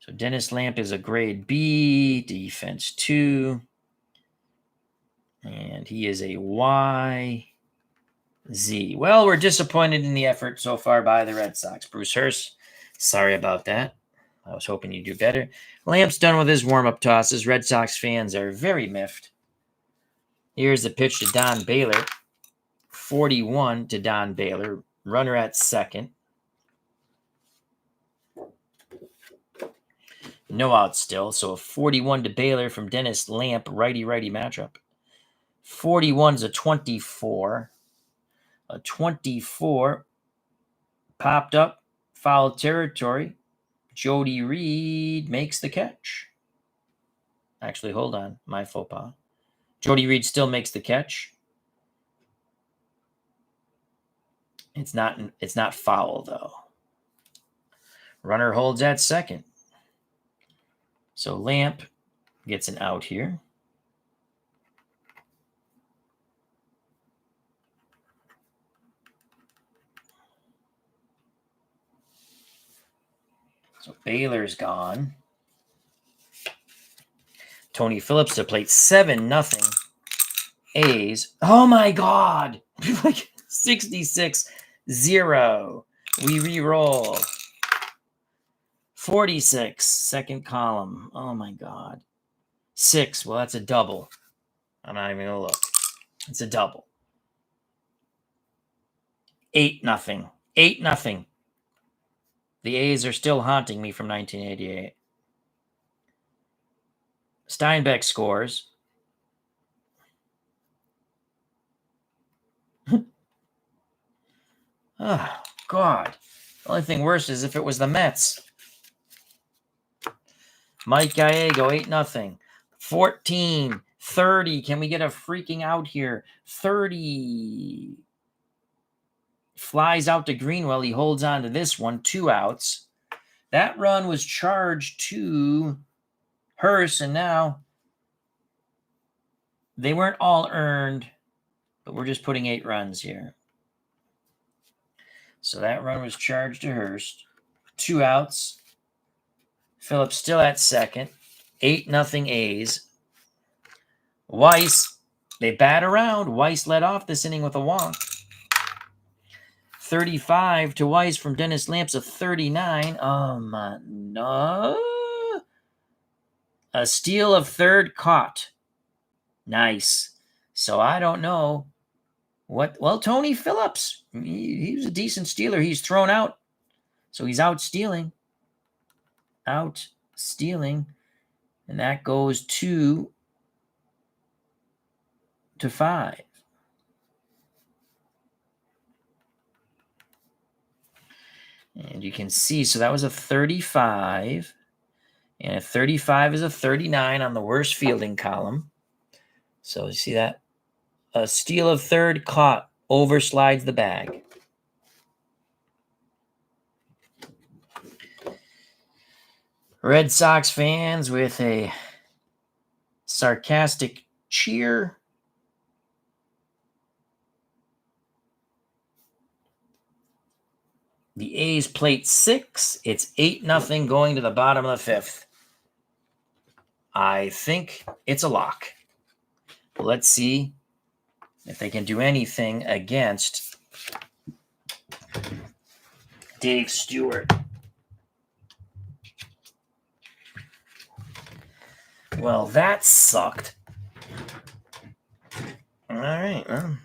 S1: So Dennis Lamp is a grade B, defense 2. And he is a Y, Z. Well, we're disappointed in the effort so far by the Red Sox. Bruce Hurst, sorry about that. I was hoping you'd do better. Lamp's done with his warm-up tosses. Red Sox fans are very miffed. Here's the pitch to Don Baylor. 41 to Don Baylor. Runner at second. No out still. So a 41 to Baylor from Dennis Lamp. Righty-righty matchup. 41 is a 24. A 24 popped up. Foul territory. Jody Reed makes the catch. Actually, hold on. My faux pas. Jody Reed still makes the catch. It's not foul, though. Runner holds at second. So Lamp gets an out here. So Baylor's gone. Tony Phillips to plate 7-0. A's. Oh my God. Like 66-0. We re-roll. 46. Second column. Oh my God. 6. Well, that's a double. I'm not even going to look. It's a double. 8-0. 8-0. The A's are still haunting me from 1988. Steinbeck scores. Oh, God. The only thing worse is if it was the Mets. Mike Gallego, 8-0. 14, 30. Can we get a freaking out here? 30. Flies out to Greenwell. He holds on to this one. 2 outs. That run was charged to Hurst, and now they weren't all earned, but we're just putting 8 runs here. So that run was charged to Hurst. 2 outs. Phillips still at second. 8-0 A's. Weiss, they bat around. Weiss led off this inning with a walk. 35 to Weiss from Dennis Lamps, a 39. Oh, my, no. A steal of third caught. Nice. So I don't know what. Well, Tony Phillips, he was a decent stealer. He's thrown out. So he's out stealing. Out stealing. And that goes 2 to 5. And you can see, so that was a 35. And a 35 is a 39 on the worst fielding column. So you see that? A steal of third caught, overslides the bag. Red Sox fans with a sarcastic cheer. The A's plate 6. It's 8-0 going to the bottom of the 5th. I think it's a lock. Let's see if they can do anything against Dave Stewart. Well, that sucked. All right, well.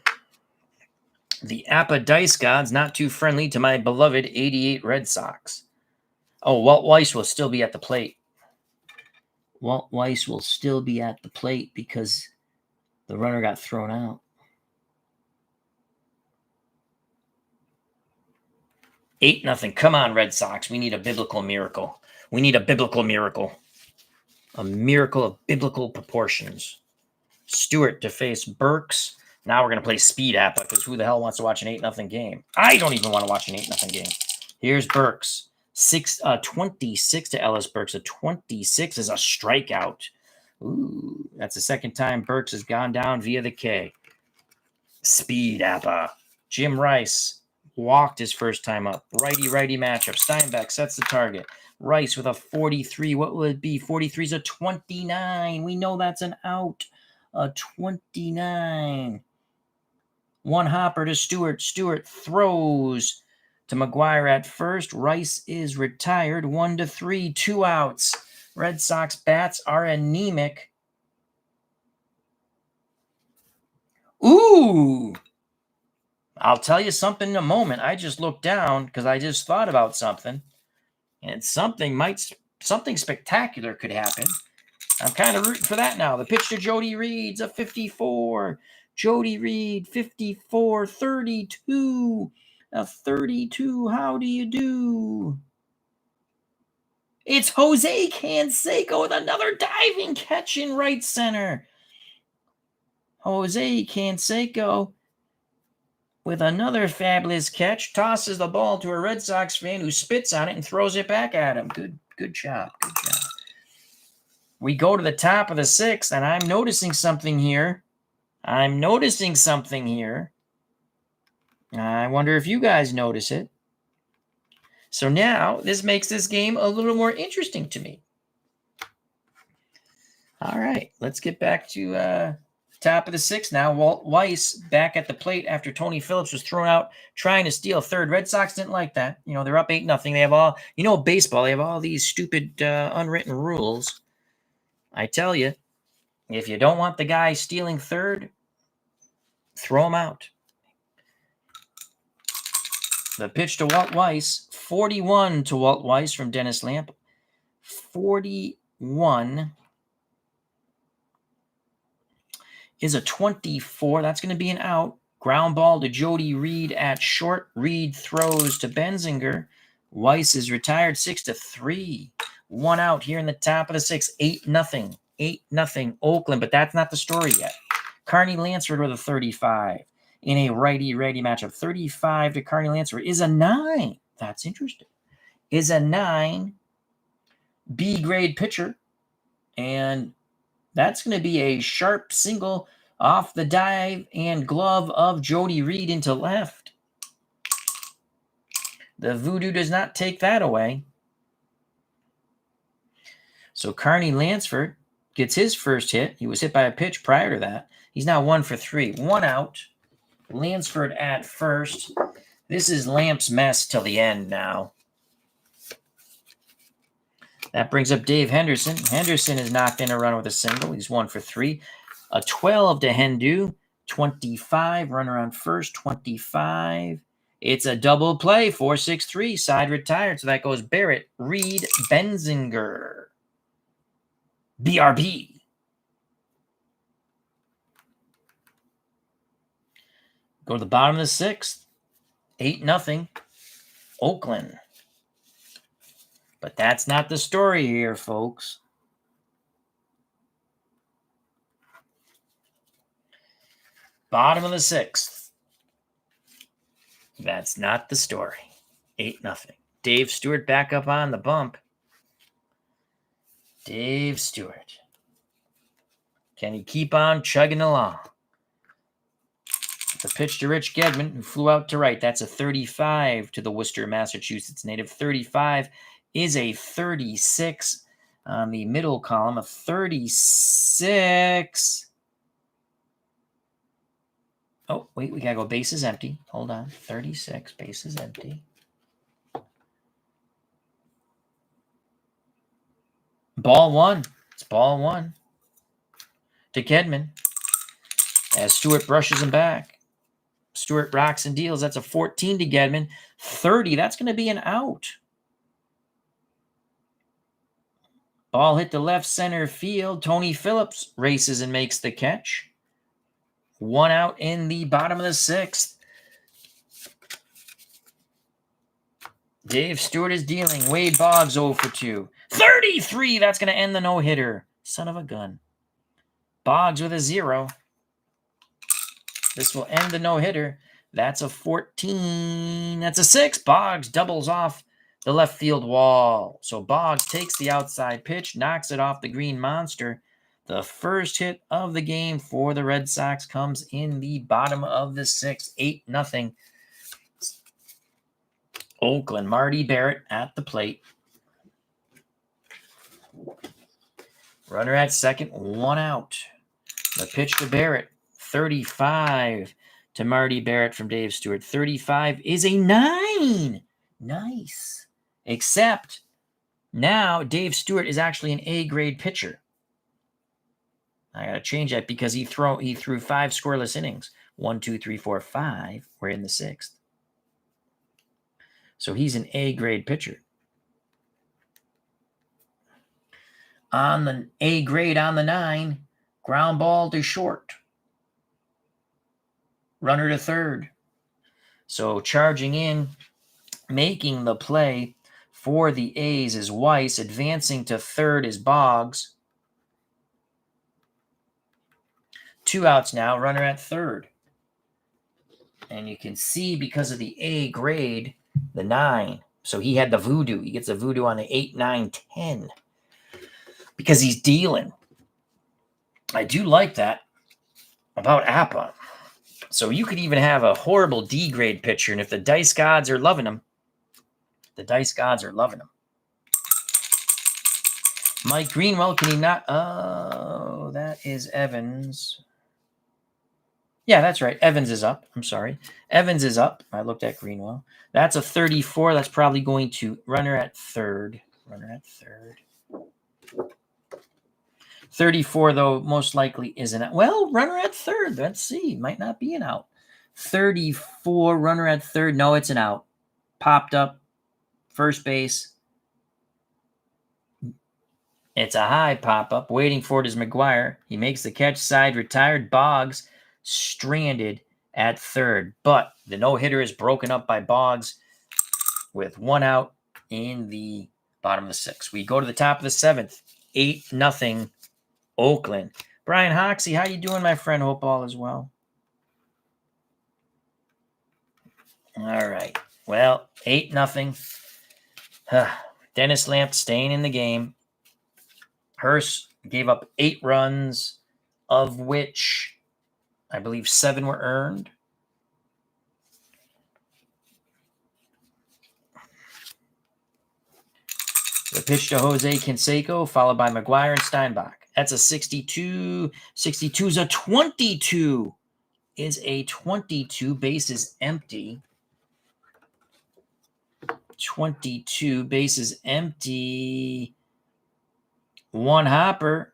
S1: The APBA Dice Gods, not too friendly to my beloved 88 Red Sox. Oh, Walt Weiss will still be at the plate. Walt Weiss will still be at the plate because the runner got thrown out. Eight nothing. Come on, Red Sox. We need a biblical miracle. We need a biblical miracle. A miracle of biblical proportions. Stewart to face Burks. Now we're going to play speed APBA because who the hell wants to watch an 8-0 game? I don't even want to watch an 8-0 game. Here's Burks. 26 to Ellis Burks. A 26 is a strikeout. Ooh, that's the second time Burks has gone down via the K. Speed APBA. Jim Rice walked his first time up. Righty-righty matchup. Steinbeck sets the target. Rice with a 43. What will it be? 43 is a 29. We know that's an out. A 29. One hopper to Stewart. Stewart throws to McGuire at first. Rice is retired. 1-3. 2 outs. Red Sox bats are anemic. Ooh! I'll tell you something in a moment. I just looked down because I just thought about something. And something spectacular could happen. I'm kind of rooting for that now. The pitch to Jody Reed's a 54. Jody Reed, 54, 32. A 32, how do you do? It's Jose Canseco with another diving catch in right center. Jose Canseco with another fabulous catch, tosses the ball to a Red Sox fan who spits on it and throws it back at him. Good job. We go to the top of the 6th, and I'm noticing something here. I wonder if you guys notice it. So now this makes this game a little more interesting to me. All right, let's get back to top of the 6th now. Walt Weiss back at the plate after Tony Phillips was thrown out trying to steal third. Red Sox didn't like that. You know, they're up 8-0. They have all, baseball, they have all these stupid unwritten rules. I tell you, if you don't want the guy stealing third, throw him out. The pitch to Walt Weiss, 41 to Walt Weiss from Dennis Lamp. 41 is a 24. That's going to be an out. Ground ball to Jody Reed at short. Reed throws to Benzinger. Weiss is retired 6-3. 1 out here in the top of the 6th. 8-0. 8-0 Oakland, but that's not the story yet. Carney Lansford with a 35 in a righty-righty matchup. 35 to Carney Lansford is a 9. That's interesting. Is a 9 B-grade pitcher, and that's going to be a sharp single off the dive and glove of Jody Reed into left. The voodoo does not take that away. So Carney Lansford gets his first hit. He was hit by a pitch prior to that. He's now 1 for 3. 1 out. Lansford at first. This is Lamp's mess till the end now. That brings up Dave Henderson. Henderson is knocked in a run with a single. He's 1 for 3. A 12 to Hendu. 25. Runner on first. 25. It's a double play. 4-6-3. Side retired. So that goes Barrett, Reed, Benzinger. BRB. Go to the bottom of the 6th. 8-0. Oakland. But that's not the story here, folks. Bottom of the 6th. That's not the story. 8-0. Dave Stewart back up on the bump. Dave Stewart. Can he keep on chugging along? The pitch to Rich Gedman, who flew out to right. That's a 35 to the Worcester, Massachusetts native. 35 is a 36 on the middle column. A 36. Oh, wait, we got to go bases empty. Hold on. 36, bases empty. Ball one. It's ball one to Kedman as Stewart brushes him back. Stewart rocks and deals. That's a 14 to Gedman. 30, that's going to be an out. Ball hit the left center field. Tony Phillips races and makes the catch. 1 out in the bottom of the 6th. Dave Stewart is dealing. Wade Boggs 0 for 2. 33, that's going to end the no-hitter. Son of a gun. Boggs with a 0. This will end the no-hitter. That's a 14. That's a 6. Boggs doubles off the left field wall. So Boggs takes the outside pitch, knocks it off the green monster. The first hit of the game for the Red Sox comes in the bottom of the 6th. 8-0. Oakland. Marty Barrett at the plate. Runner at second. 1 out. The pitch to Barrett. 35 to Marty Barrett from Dave Stewart. 35 is a 9. Nice. Except now Dave Stewart is actually an A-grade pitcher. I got to change that because he threw 5 scoreless innings. 1, 2, 3, 4, 5. We're in the 6th. So he's an A-grade pitcher. On the A-grade on the 9, ground ball to short. Runner to third. So charging in, making the play for the A's is Weiss. Advancing to third is Boggs. 2 outs now. Runner at third. And you can see because of the A grade, the 9. So he had the voodoo. He gets a voodoo on the 8, 9, 10. Because he's dealing. I do like that about APBA. So you could even have a horrible D-grade pitcher, and if the dice gods are loving him, the dice gods are loving him. Mike Greenwell, can he not? Oh, that is Evans. Yeah, that's right. Evans is up. I'm sorry. Evans is up. I looked at Greenwell. That's a 34. That's probably going to runner at third. Runner at third. 34, though, most likely isn't out. Well, runner at third. Let's see. Might not be an out. 34, runner at third. No, it's an out. Popped up. First base. It's a high pop-up. Waiting for it is McGuire. He makes the catch. Side retired. Boggs stranded at third. But the no-hitter is broken up by Boggs with 1 out in the bottom of the 6th. We go to the top of the 7th. 8-0. Oakland. Brian Hoxie, how you doing, my friend? Hope all is well. All right. Well, 8-0. Dennis Lamp staying in the game. Hurst gave up 8 runs, of which I believe 7 were earned. The pitch to Jose Canseco, followed by McGuire and Steinbach. That's a 62. 62 is a 22. Is a 22. Bases empty. 22. Bases empty. 1 hopper.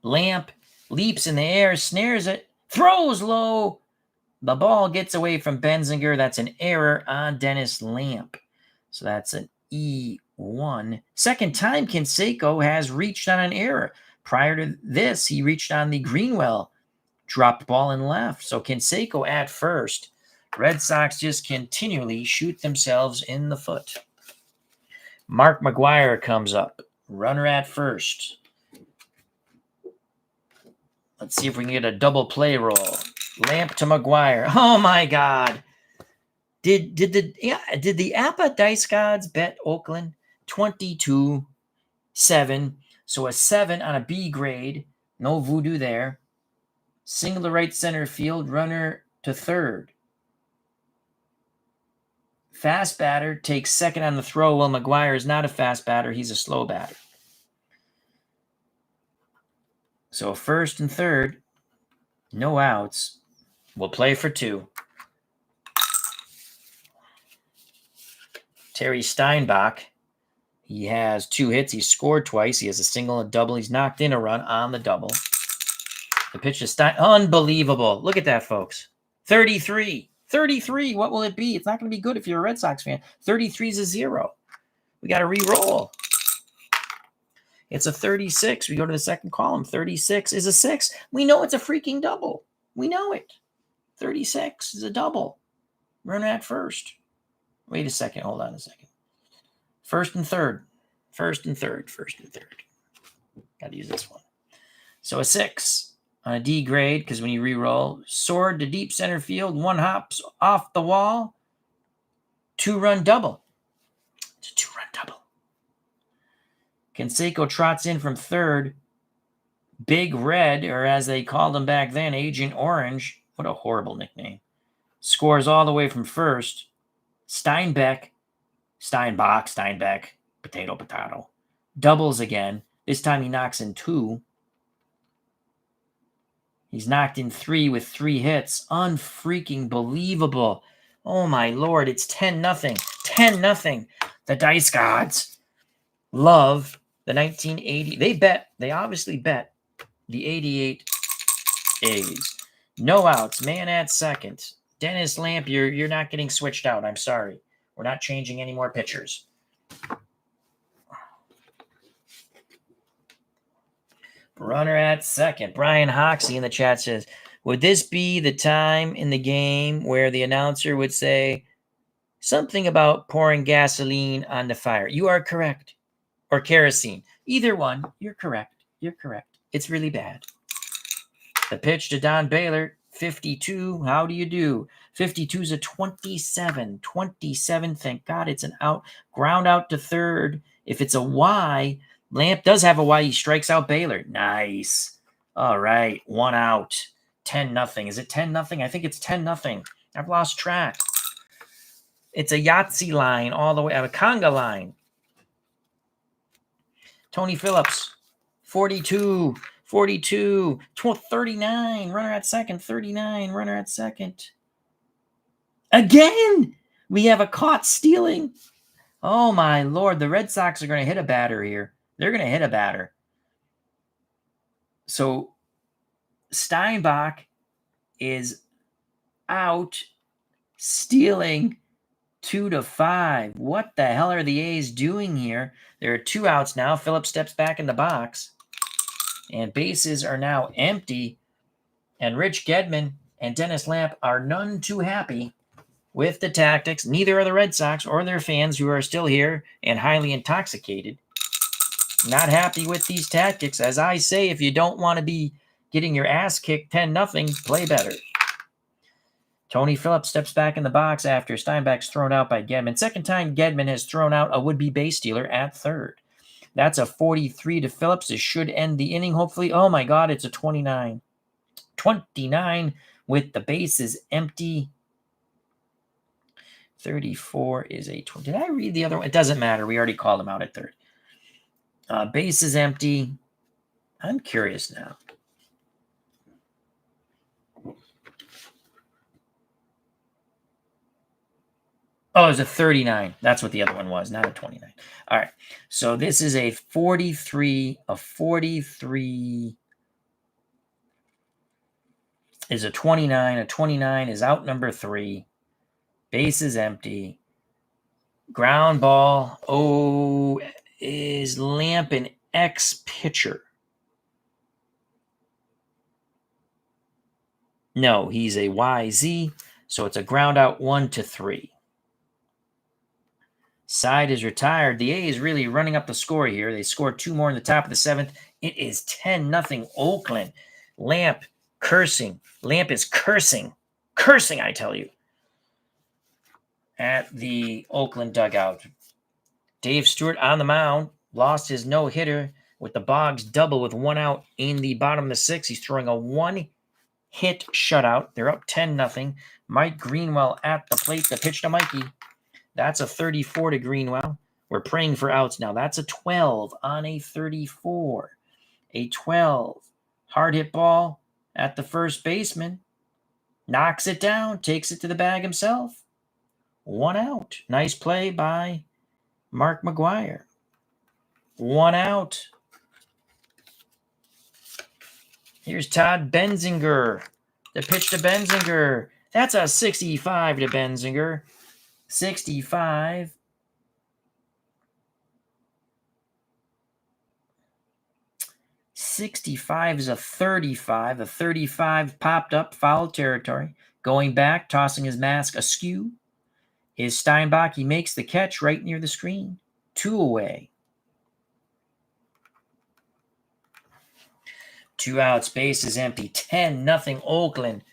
S1: Lamp leaps in the air, snares it, throws low. The ball gets away from Benzinger. That's an error on Dennis Lamp. So that's an E1. Second time Canseco has reached on an error. Prior to this, he reached on the Greenwell dropped ball and left. So Canseco at first. Red Sox just continually shoot themselves in the foot. Mark McGuire comes up. Runner at first. Let's see if we can get a double play roll. Lamp to McGuire. Oh, my God. Did the APBA Dice Gods bet Oakland 22-7? So a 7 on a B grade. No voodoo there. Single to right center field. Runner to third. Fast batter takes second on the throw. Well, McGuire is not a fast batter. He's a slow batter. So first and third. No outs. We'll play for 2. Terry Steinbach, He has 2 hits. He scored twice. He has a single and double. He's knocked in a run on the double. The pitch to Stein. Unbelievable. Look at that, folks. 33. 33. What will it be? It's not going to be good if you're a Red Sox fan. 33 is a 0. We got to re-roll. It's a 36. We go to the second column. 36 is a 6. We know it's a freaking double. We know it. 36 is a double. Runner at first. Wait a second. Hold on a second. First and third. First and third. First and third. Got to use this one. So a 6 on a D grade, because when you re-roll, soared to deep center field, 1 hops off the wall, 2-run double. It's a 2-run double. Canseco trots in from third. Big Red, or as they called him back then, Agent Orange. What a horrible nickname. Scores all the way from first. Steinbeck, potato. Doubles again. This time he knocks in 2. He's knocked in 3 with 3 hits. Unfreaking believable. Oh my Lord, it's 10-0. 10-0. The Dice Gods love the 1980. They obviously bet the 88 A's. No outs, man at second. Dennis Lamp, you're not getting switched out. I'm sorry. We're not changing any more pitchers. Runner at second. Brian Hoxie in the chat says, would this be the time in the game where the announcer would say something about pouring gasoline on the fire? You are correct. Or kerosene. Either one. You're correct. You're correct. It's really bad. The pitch to Don Baylor. 52. How do you do? 52 is a 27. 27. Thank God it's an out. Ground out to third. If it's a Y, Lamp does have a Y. He strikes out Baylor. Nice. All right. 1 out. 10-0. Is it 10-0? I think it's 10-0. I've lost track. It's a Yahtzee line all the way, a conga line. Tony Phillips, 42, 42, 39, runner at second, 39, runner at second. Again, we have a caught stealing. Oh, my Lord. The Red Sox are going to hit a batter here. They're going to hit a batter. So Steinbach is out stealing 2-5. What the hell are the A's doing here? There are 2 outs now. Phillips steps back in the box. And bases are now empty. And Rich Gedman and Dennis Lamp are none too happy with the tactics. Neither are the Red Sox or their fans, who are still here and highly intoxicated. Not happy with these tactics. As I say, if you don't want to be getting your ass kicked 10-0, play better. Tony Phillips steps back in the box after Steinbach's thrown out by Gedman. Second time Gedman has thrown out a would-be base stealer at third. That's a 43 to Phillips. This should end the inning, hopefully. Oh, my God, it's a 29. 29 with the bases empty. 34 is a 20. Did I read the other one? It doesn't matter. We already called him out at third. Base is empty. I'm curious now. Oh, it was a 39. That's what the other one was, not a 29. All right. So this is a 43. A 43 is a 29. A 29 is out number 3. Base is empty. Ground ball. Oh, is Lamp an ex-pitcher? No, he's a YZ. So it's a ground out 1-3. Side is retired. The A is really running up the score here. They scored 2 more in the top of the 7th. It is 10-0 Oakland. Lamp cursing. Lamp is cursing. Cursing, I tell you. At the Oakland dugout. Dave Stewart on the mound. Lost his no-hitter with the Boggs double with 1 out in the bottom of the 6th. He's throwing a 1-hit shutout. They're up 10-0. Mike Greenwell at the plate. The pitch to Mikey. That's a 34 to Greenwell. We're praying for outs now. That's a 12 on a 34. A 12. Hard hit ball at the first baseman. Knocks it down. Takes it to the bag himself. 1 out. Nice play by Mark McGuire. 1 out. Here's Todd Benzinger. The pitch to Benzinger. That's a 65 to Benzinger. 65. '65 is a 35. The 35 popped up, foul territory. Going back, tossing his mask askew, is Steinbach. He makes the catch right near the screen. 2 away. 2 outs, base is empty. 10-0 Oakland.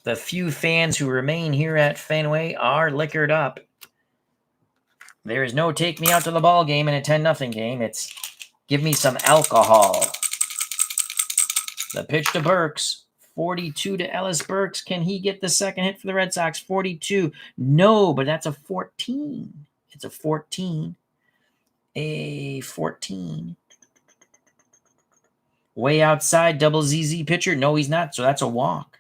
S1: The few fans who remain here at Fenway are liquored up. There is no take me out to the ball game in a 10-0 game. It's give me some alcohol. The pitch to Burks. 42 to Ellis Burks. Can he get the second hit for the Red Sox? 42. No, but that's a 14. It's a 14. A 14. Way outside, double ZZ pitcher. No, he's not. So that's a walk.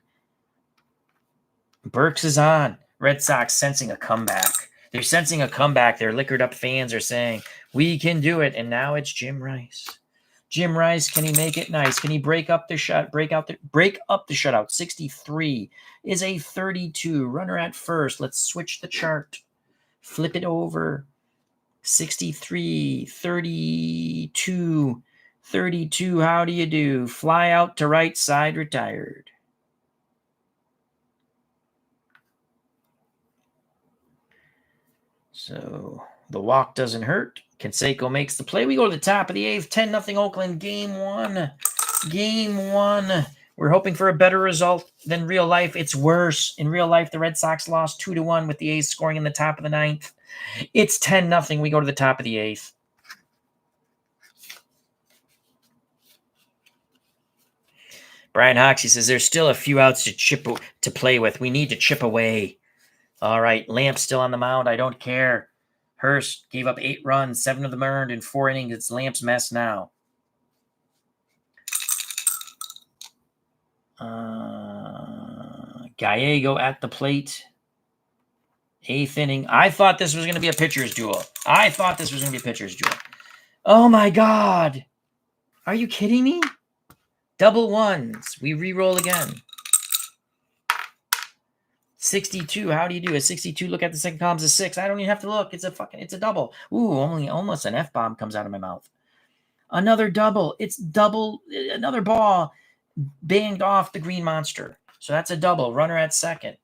S1: Burks is on. Red Sox sensing a comeback. They're sensing a comeback. Their liquored up fans are saying, we can do it. And now it's Jim Rice. Jim Rice, can he make it nice? Can he break up the shutout? 63 is a 32. Runner at first. Let's switch the chart. Flip it over. 63, 32, 32. How do you do? Fly out to right side, retired. So the walk doesn't hurt. Canseco makes the play. We go to the top of the 8th. 10-0 Oakland. Game 1. Game 1. We're hoping for a better result than real life. It's worse. In real life, the Red Sox lost 2-1 with the A's scoring in the top of the 9th. It's 10-0. We go to the top of the 8th. Brian Hoxie says there's still a few outs to play with. We need to chip away. All right, Lamp's still on the mound. I don't care. Hurst gave up 8 runs, 7 of them earned in 4 innings. It's Lamp's mess now. Gallego at the plate. 8th inning. I thought this was going to be a pitcher's duel. Oh, my God. Are you kidding me? Double ones. We re-roll again. 62. How do you do? A 62. Look at the second column's a 6. I don't even have to look. It's a double. Ooh, almost an F-bomb comes out of my mouth. Another double. It's double. Another ball banged off the green monster. So that's a double. Runner at second.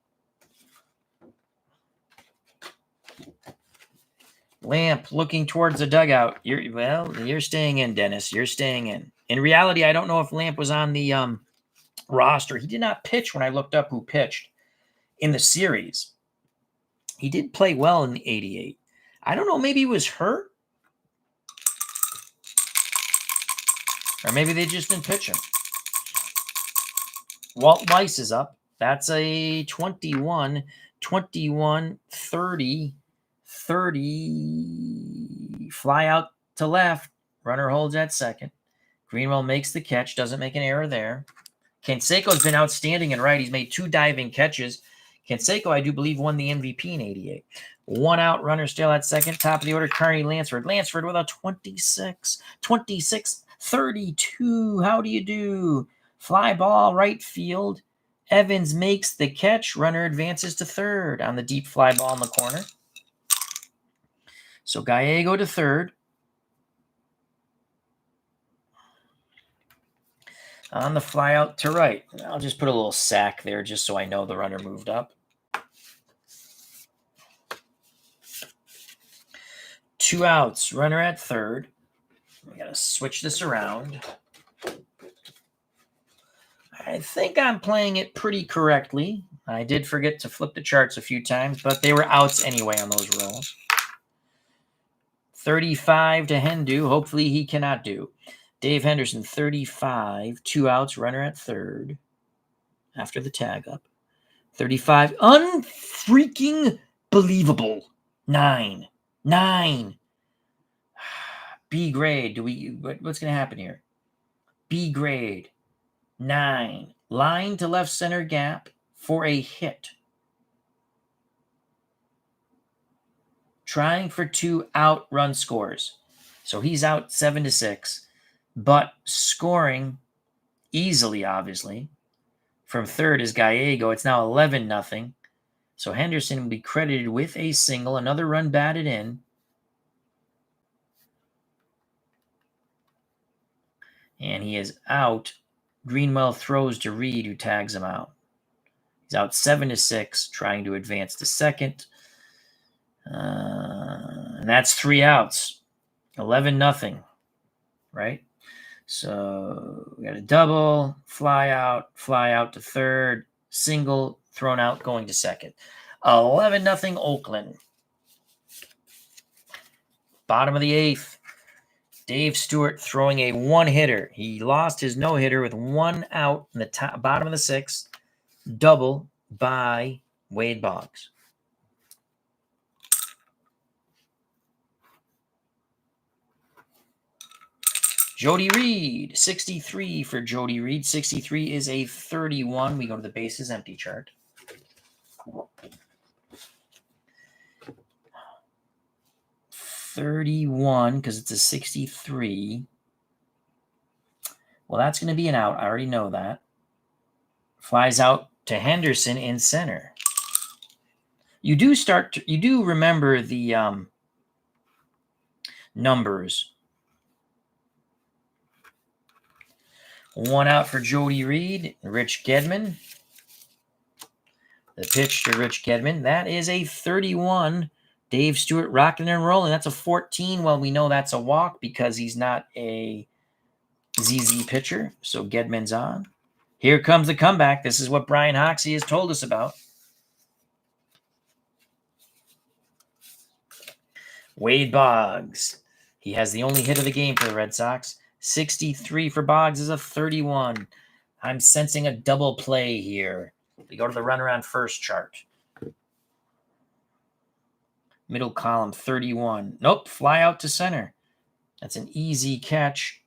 S1: Lamp looking towards the dugout. You're staying in, Dennis. You're staying in. In reality, I don't know if Lamp was on the roster. He did not pitch when I looked up who pitched in the series. He did play well in the 88. I don't know. Maybe he was hurt. Or maybe they just didn't pitch him. Walt Weiss is up. That's a 21, 30. Fly out to left. Runner holds at second. Greenwell makes the catch. Doesn't make an error there. Canseco's been outstanding in right. He's made 2 diving catches. Canseco, I do believe, won the MVP in 88. 1 out, runner still at second. Top of the order, Carney Lansford. Lansford with a 26. 32. How do you do? Fly ball, right field. Evans makes the catch. Runner advances to third on the deep fly ball in the corner. So Gallego to third. On the fly out to right. I'll just put a little sack there just so I know the runner moved up. 2 outs. Runner at third. We got to switch this around. I think I'm playing it pretty correctly. I did forget to flip the charts a few times, but they were outs anyway on those rolls. 35 to Hendu. Hopefully he cannot do. Dave Henderson, 35. 2 outs, runner at third. After the tag up. 35. Unfreaking believable. 9. B grade. What's going to happen here? B grade. 9. Line to left center gap for a hit. Trying for 2 out run scores. So he's out 7-6, but scoring easily, obviously. From third is Gallego. It's now 11-0. So Henderson will be credited with a single. Another run batted in. And he is out. Greenwell throws to Reed, who tags him out. He's out 7-6, trying to advance to second. And that's 3 outs. 11-0, right? So we got a double, fly out to third, single, thrown out, going to second. 11-0 Oakland. Bottom of the 8th. Dave Stewart throwing a one-hitter. He lost his no-hitter with 1 out in the bottom of the 6th. Double by Wade Boggs. Jody Reed, 63 for Jody Reed. 63 is a 31. We go to the bases empty chart. $31 because it's a 63. Well, that's going to be an out. I already know that. Flies out to Henderson in center. You do remember the numbers. 1 out for Jody Reed. Rich Gedman. The pitch to Rich Gedman. That is a 31. Dave Stewart rocking and rolling. That's a 14. Well, we know that's a walk because he's not a ZZ pitcher. So Gedman's on. Here comes the comeback. This is what Brian Hoxie has told us about. Wade Boggs. He has the only hit of the game for the Red Sox. 63 for Boggs is a 31. I'm sensing a double play here. We go to the runner on first chart. Middle column, 31. Nope, fly out to center. That's an easy catch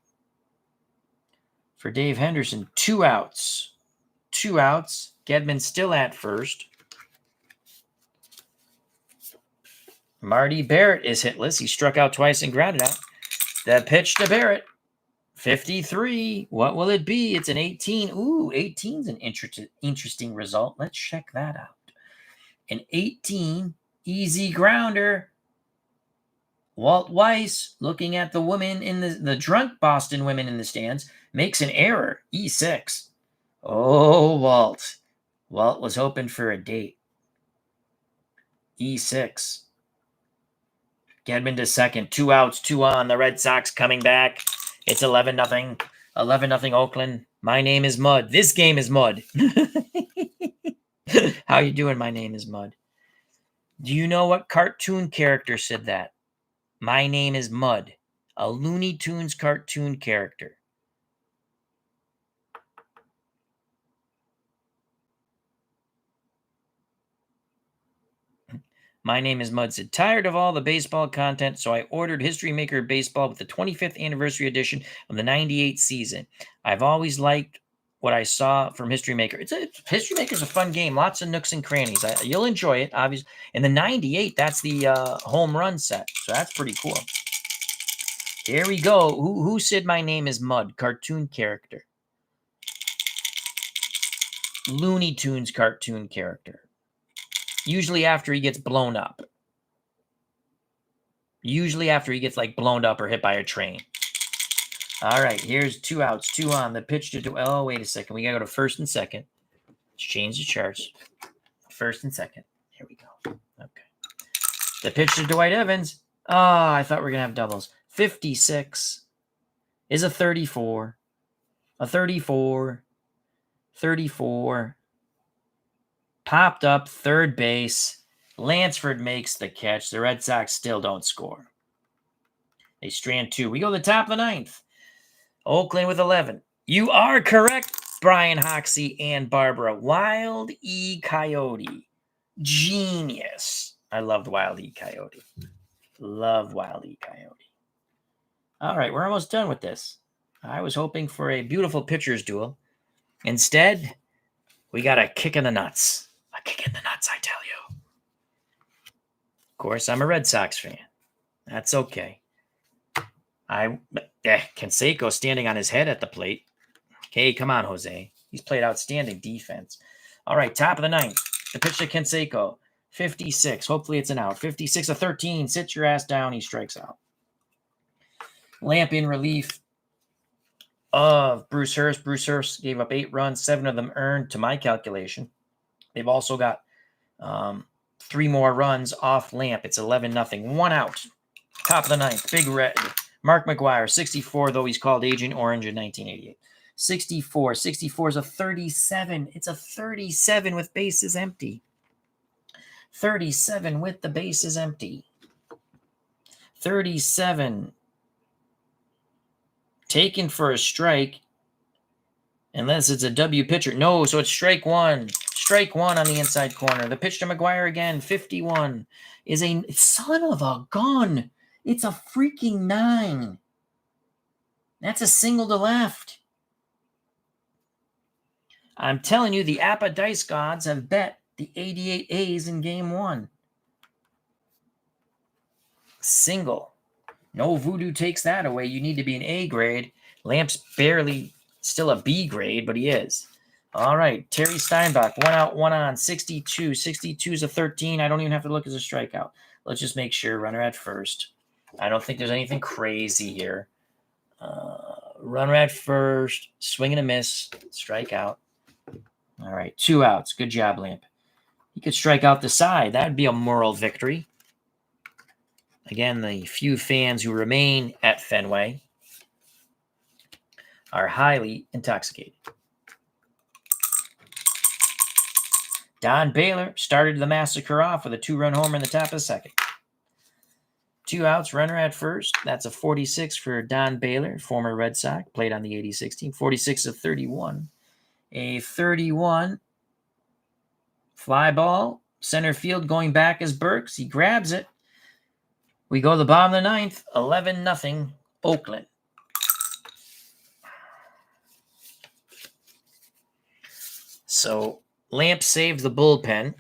S1: for Dave Henderson. 2 outs. 2 outs. Gedman still at first. Marty Barrett is hitless. He struck out twice and grounded out. The pitch to Barrett. 53. What will it be? It's an 18. Ooh, 18's an interesting result. Let's check that out. An 18, easy grounder. Walt Weiss, looking at the women in the drunk Boston women in the stands, makes an error. E6. Oh, Walt. Walt was hoping for a date. E6. Gedman to second. 2 outs, 2 on. The Red Sox coming back. It's 11-0. 11-0 Oakland. My name is Mud. This game is Mud. How you doing? My name is Mud. Do you know what cartoon character said that? My name is Mud. A Looney Tunes cartoon character. My name is Mud said, tired of all the baseball content, so I ordered History Maker Baseball with the 25th anniversary edition of the 98 season. I've always liked what I saw from History Maker. History Maker's a fun game. Lots of nooks and crannies. You'll enjoy it, obviously. And the 98, that's the home run set. So that's pretty cool. Here we go. Who said my name is Mud? Cartoon character. Looney Tunes cartoon character. Usually after he gets blown up. Usually after he gets blown up or hit by a train. All right, here's 2 outs, 2 on. The pitch to... Oh, wait a second. We got to go to first and second. Let's change the charts. First and second. Here we go. Okay. The pitch to Dwight Evans. Oh, I thought we were going to have doubles. 56 is a 34. A 34. 34. Popped up, third base. Lansford makes the catch. The Red Sox still don't score. They strand 2. We go to the top of the 9th. Oakland with 11. You are correct, Brian Hoxie and Barbara. Wild E. Coyote. Genius. I loved Wild E. Coyote. Love Wild E. Coyote. All right, we're almost done with this. I was hoping for a beautiful pitcher's duel. Instead, we got a kick in the nuts. A kick in the nuts, I tell you. Of course, I'm a Red Sox fan. That's okay. Canseco standing on his head at the plate. Okay, come on, Jose. He's played outstanding defense. All right, top of the ninth. The pitch to Canseco. 56. Hopefully it's an out. 56-13. Sit your ass down. He strikes out. Lamp in relief of Bruce Hurst. Bruce Hurst gave up 8 runs, 7 of them earned to my calculation. They've also got 3 more runs off Lamp. It's 11-0. 1 out. Top of the ninth. Big Red. Mark McGwire, 64, though he's called Agent Orange in 1988. 64. 64 is a 37. It's a 37 with bases empty. 37 with the bases empty. 37. Taken for a strike. Unless it's a W pitcher. No, so it's strike 1. Strike 1 on the inside corner. The pitch to McGwire again. 51 is a son of a gun. It's a freaking 9. That's a single to left. I'm telling you, the APBA dice gods have bet the 88 A's in game 1. Single. No voodoo takes that away. You need to be an A grade. Lamp's barely still a B grade, but he is. All right, Terry Steinbach, 1 out, 1 on, 62. 62 is a 13. I don't even have to look as a strikeout. Let's just make sure. Runner at first. I don't think there's anything crazy here. Runner at first, swing and a miss, strikeout. All right, 2 outs. Good job, Lamp. He could strike out the side. That would be a moral victory. Again, the few fans who remain at Fenway are highly intoxicated. Don Baylor started the massacre off with a 2-run homer in the top of the second. 2 outs, runner at first. That's a 46 for Don Baylor, former Red Sox, played on the 86 team. 46-31. A 31 fly ball, center field going back is Burks. He grabs it. We go to the bottom of the ninth, 11-0, Oakland. So Lamp saved the bullpen.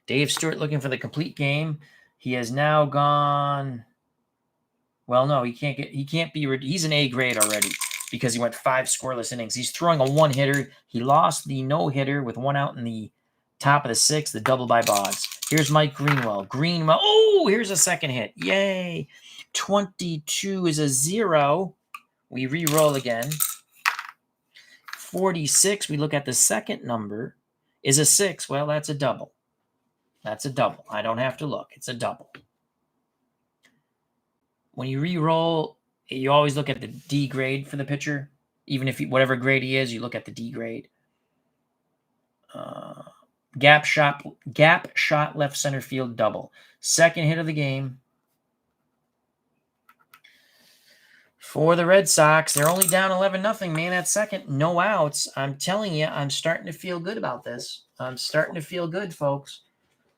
S1: Dave Stewart looking for the complete game. He has now gone. Well, no, he can't be. He's an A grade already because he went 5 scoreless innings. He's throwing a 1-hitter. He lost the no-hitter with 1 out in the top of the 6th, the double by Boggs. Here's Mike Greenwell. Oh, here's a second hit. Yay. 22 is a 0. We re-roll again. 46, we look at the second number, is a 6. Well, that's a double. That's a double. I don't have to look. It's a double. When you re-roll, you always look at the D grade for the pitcher. Even if whatever grade he is, you look at the D grade. Gap shot left center field double. Second hit of the game. For the Red Sox, they're only down 11-0, man, at second. No outs. I'm telling you, I'm starting to feel good about this. I'm starting to feel good, folks.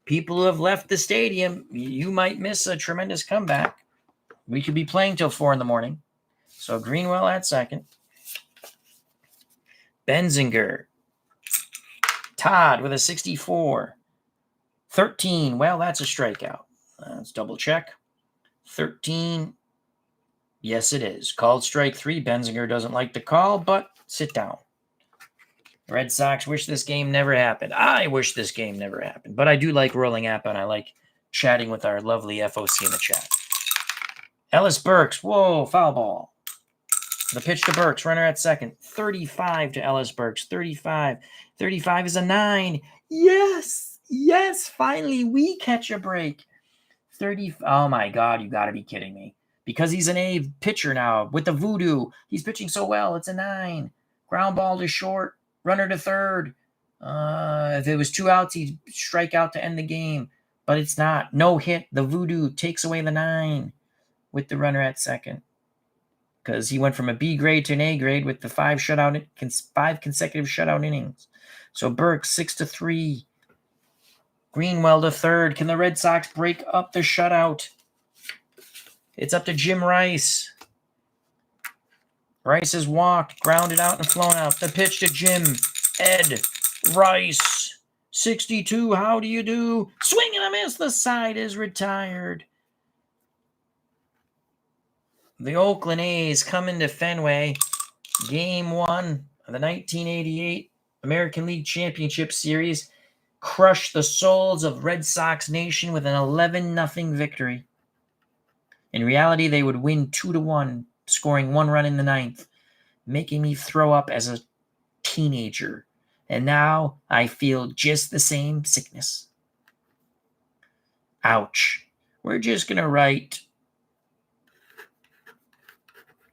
S1: People who have left the stadium, you might miss a tremendous comeback. We could be playing till 4 in the morning. So Greenwell at second. Benzinger. Todd with a 64. 13. Well, that's a strikeout. Let's double check. 13. Yes, it is. Called strike 3. Benzinger doesn't like the call, but sit down. Red Sox wish this game never happened. I wish this game never happened. But I do like rolling APBA, and I like chatting with our lovely FOC in the chat. Ellis Burks. Whoa, foul ball. The pitch to Burks. Runner at second. 35 to Ellis Burks. 35. 35 is a 9. Yes. Yes. Finally, we catch a break. 30. Oh, my God. You got to be kidding me. Because he's an A pitcher now with the voodoo. He's pitching so well. It's a 9. Ground ball to short. Runner to third. If it was 2 outs, he'd strike out to end the game. But it's not. No hit. The voodoo takes away the 9 with the runner at second. Because he went from a B grade to an A grade with the 5 consecutive shutout innings. So Burks 6-3. Greenwell to third. Can the Red Sox break up the shutout? It's up to Jim Rice. Rice has walked, grounded out, and flown out. The pitch to Jim. Ed Rice. 62, how do you do? Swing and a miss. The side is retired. The Oakland A's come into Fenway. Game 1 of the 1988 American League Championship Series. Crushed the souls of Red Sox Nation with an 11-0 victory. In reality, they would win 2-1, scoring 1 run in the 9th, making me throw up as a teenager. And now I feel just the same sickness. Ouch. We're just going to write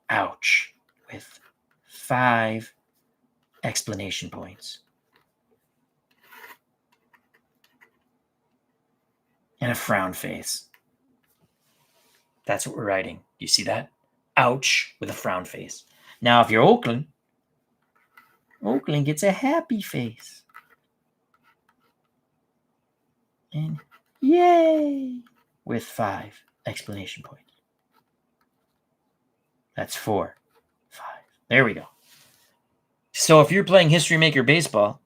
S1: ouch with 5 explanation points. And a frown face. That's what we're writing. You see that? Ouch with a frown face. Now, if you're Oakland gets a happy face. And yay with 5 explanation points. That's 4, 5. There we go. So if you're playing History Maker Baseball,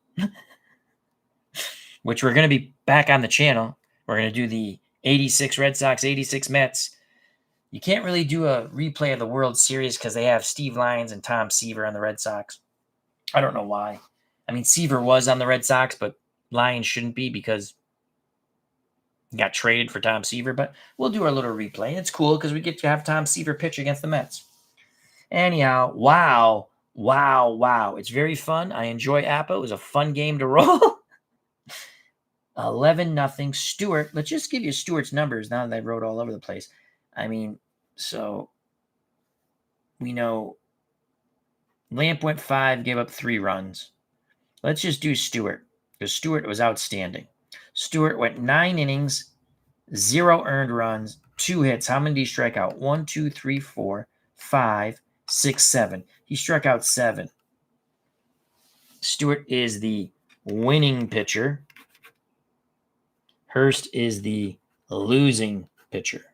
S1: which we're going to be back on the channel, we're going to do the 86 Red Sox, 86 Mets. You can't really do a replay of the World Series because they have Steve Lyons and Tom Seaver on the Red Sox. I don't know why. I mean, Seaver was on the Red Sox, but Lyons shouldn't be because he got traded for Tom Seaver. But we'll do our little replay. It's cool because we get to have Tom Seaver pitch against the Mets. Anyhow, wow. It's very fun. I enjoy APBA. It was a fun game to roll. 11-0. Stewart. Let's just give you Stewart's numbers now that I wrote all over the place. I mean, so we know Lamp went 5, gave up 3 runs. Let's just do Stewart because Stewart was outstanding. Stewart went 9 innings, 0 earned runs, 2 hits. How many did he strike out? 1, 2, 3, 4, 5, 6, 7. He struck out 7. Stewart is the winning pitcher. Hurst is the losing pitcher.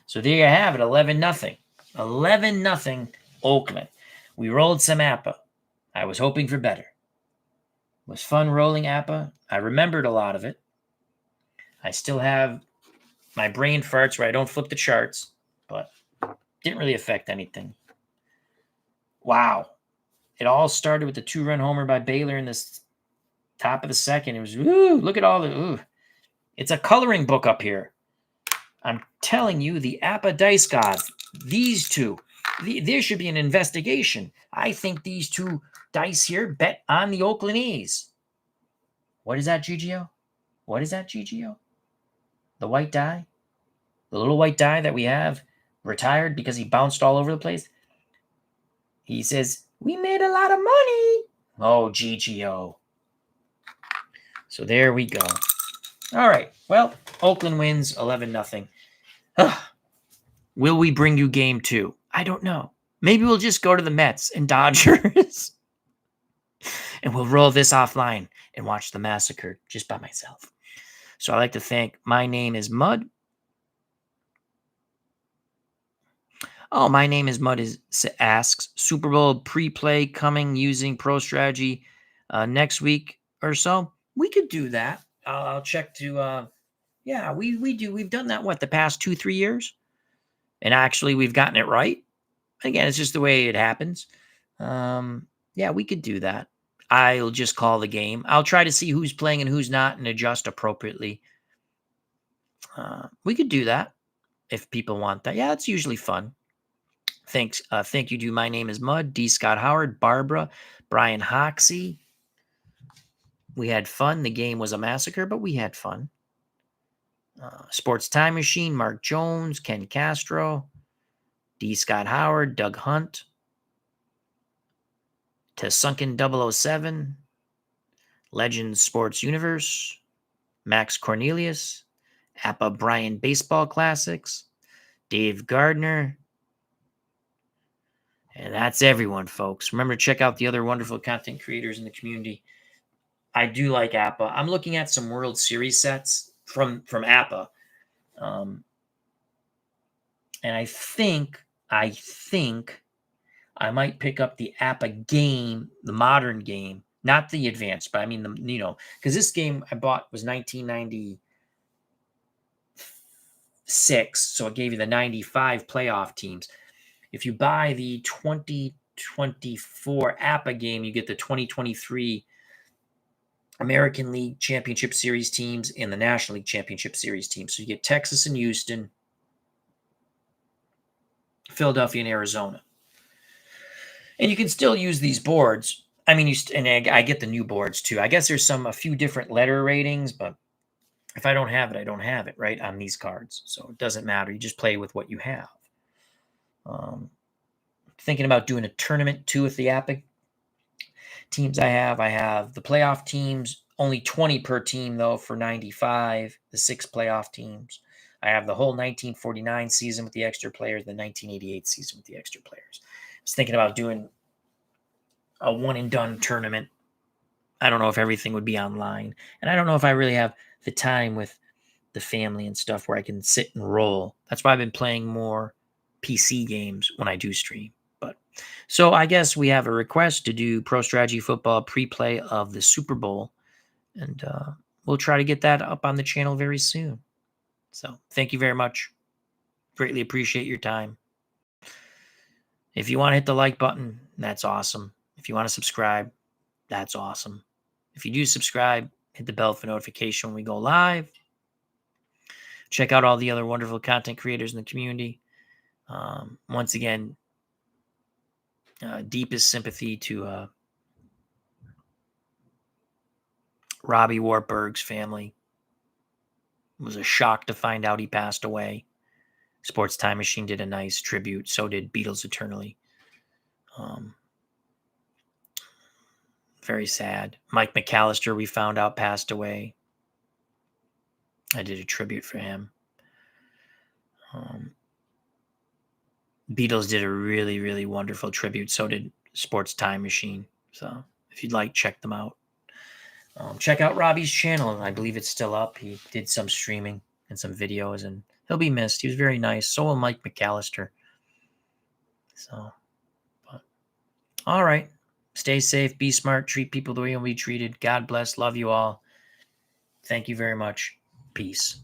S1: So there you have it, 11-0. 11-0 Oakland. We rolled some APBA. I was hoping for better. It was fun rolling APBA. I remembered a lot of it. I still have my brain farts where I don't flip the charts, but didn't really affect anything. Wow. It all started with the 2-run homer by Baylor in the top of the second. It was, look at all the, It's a coloring book up here. I'm telling you, the APBA dice gods, these two, there should be an investigation. I think these 2 dice here bet on the Oakland A's. What is that, GGO? What is that, GGO? The white die? The little white die that we have retired because he bounced all over the place? He says, we made a lot of money. Oh, GGO. So there we go. All right. Well, Oakland wins 11-0. Will we bring you game 2? I don't know. Maybe we'll just go to the Mets and Dodgers. And we'll roll this offline and watch the massacre just by myself. So I'd like to thank My Name is Mud. Oh, My Name is Mud asks, Super Bowl pre-play coming using Pro Strategy next week or so. We could do that. I'll check to, yeah, we do. We've done that, the past 2-3 years? And actually, we've gotten it right. Again, it's just the way it happens. Yeah, we could do that. I'll just call the game. I'll try to see who's playing and who's not and adjust appropriately. We could do that if people want that. Yeah, it's usually fun. Thanks. Thank you to My Name is Mud, D. Scott Howard, Barbara, Brian Hoxie. We had fun. The game was a massacre, but we had fun. Sports Time Machine, Mark Jones, Ken Castro, D. Scott Howard, Doug Hunt, to Sunken 007, Legends Sports Universe, Max Cornelius, APBA Brian Baseball Classics, Dave Gardner. And that's everyone, folks. Remember to check out the other wonderful content creators in the community. I do like APBA. I'm looking at some World Series sets from APBA. And I think I might pick up the APBA game, the modern game, Not the advanced, but I mean, because this game I bought was 1996, so it gave you the 95 playoff teams. If you buy the 2024 APBA game, you get the 2023 American League Championship Series teams and the National League Championship Series teams. So you get Texas and Houston, Philadelphia and Arizona. And you can still use these boards. I mean, I get the new boards too. I guess there's a few different letter ratings, but if I don't have it, I don't have it, right, on these cards. So it doesn't matter. You just play with what you have. Thinking about doing a tournament too with the APBA teams I have the playoff teams, only 20 per team though for 95, the 6 playoff teams. I have the whole 1949 season with the extra players, the 1988 season with the extra players. I was thinking about doing a one and done tournament. I don't know if everything would be online, and I don't know if I really have the time with the family and stuff where I can sit and roll. That's why I've been playing more PC games when I do stream. But so I guess we have a request to do Pro Strategy Football pre-play of the Super Bowl, and we'll try to get that up on the channel very soon. So thank you very much. Greatly appreciate your time. If you want to hit the like button, that's awesome. If you want to subscribe, that's awesome. If you do subscribe, hit the bell for notification when we go live. Check out all the other wonderful content creators in the community. Once again, deepest sympathy to Robbie Wartburg's family. It was a shock to find out he passed away. Sports Time Machine did a nice tribute. So did Beatles Eternally. Very sad. Mike McAllister, we found out, passed away. I did a tribute for him. Beatles did a really, really wonderful tribute. So did Sports Time Machine. So if you'd like, check them out. Check out Robbie's channel. I believe it's still up. He did some streaming and some videos, and he'll be missed. He was very nice. So will Mike McAllister. So, but all right. Stay safe. Be smart. Treat people the way you want to be treated. God bless. Love you all. Thank you very much. Peace.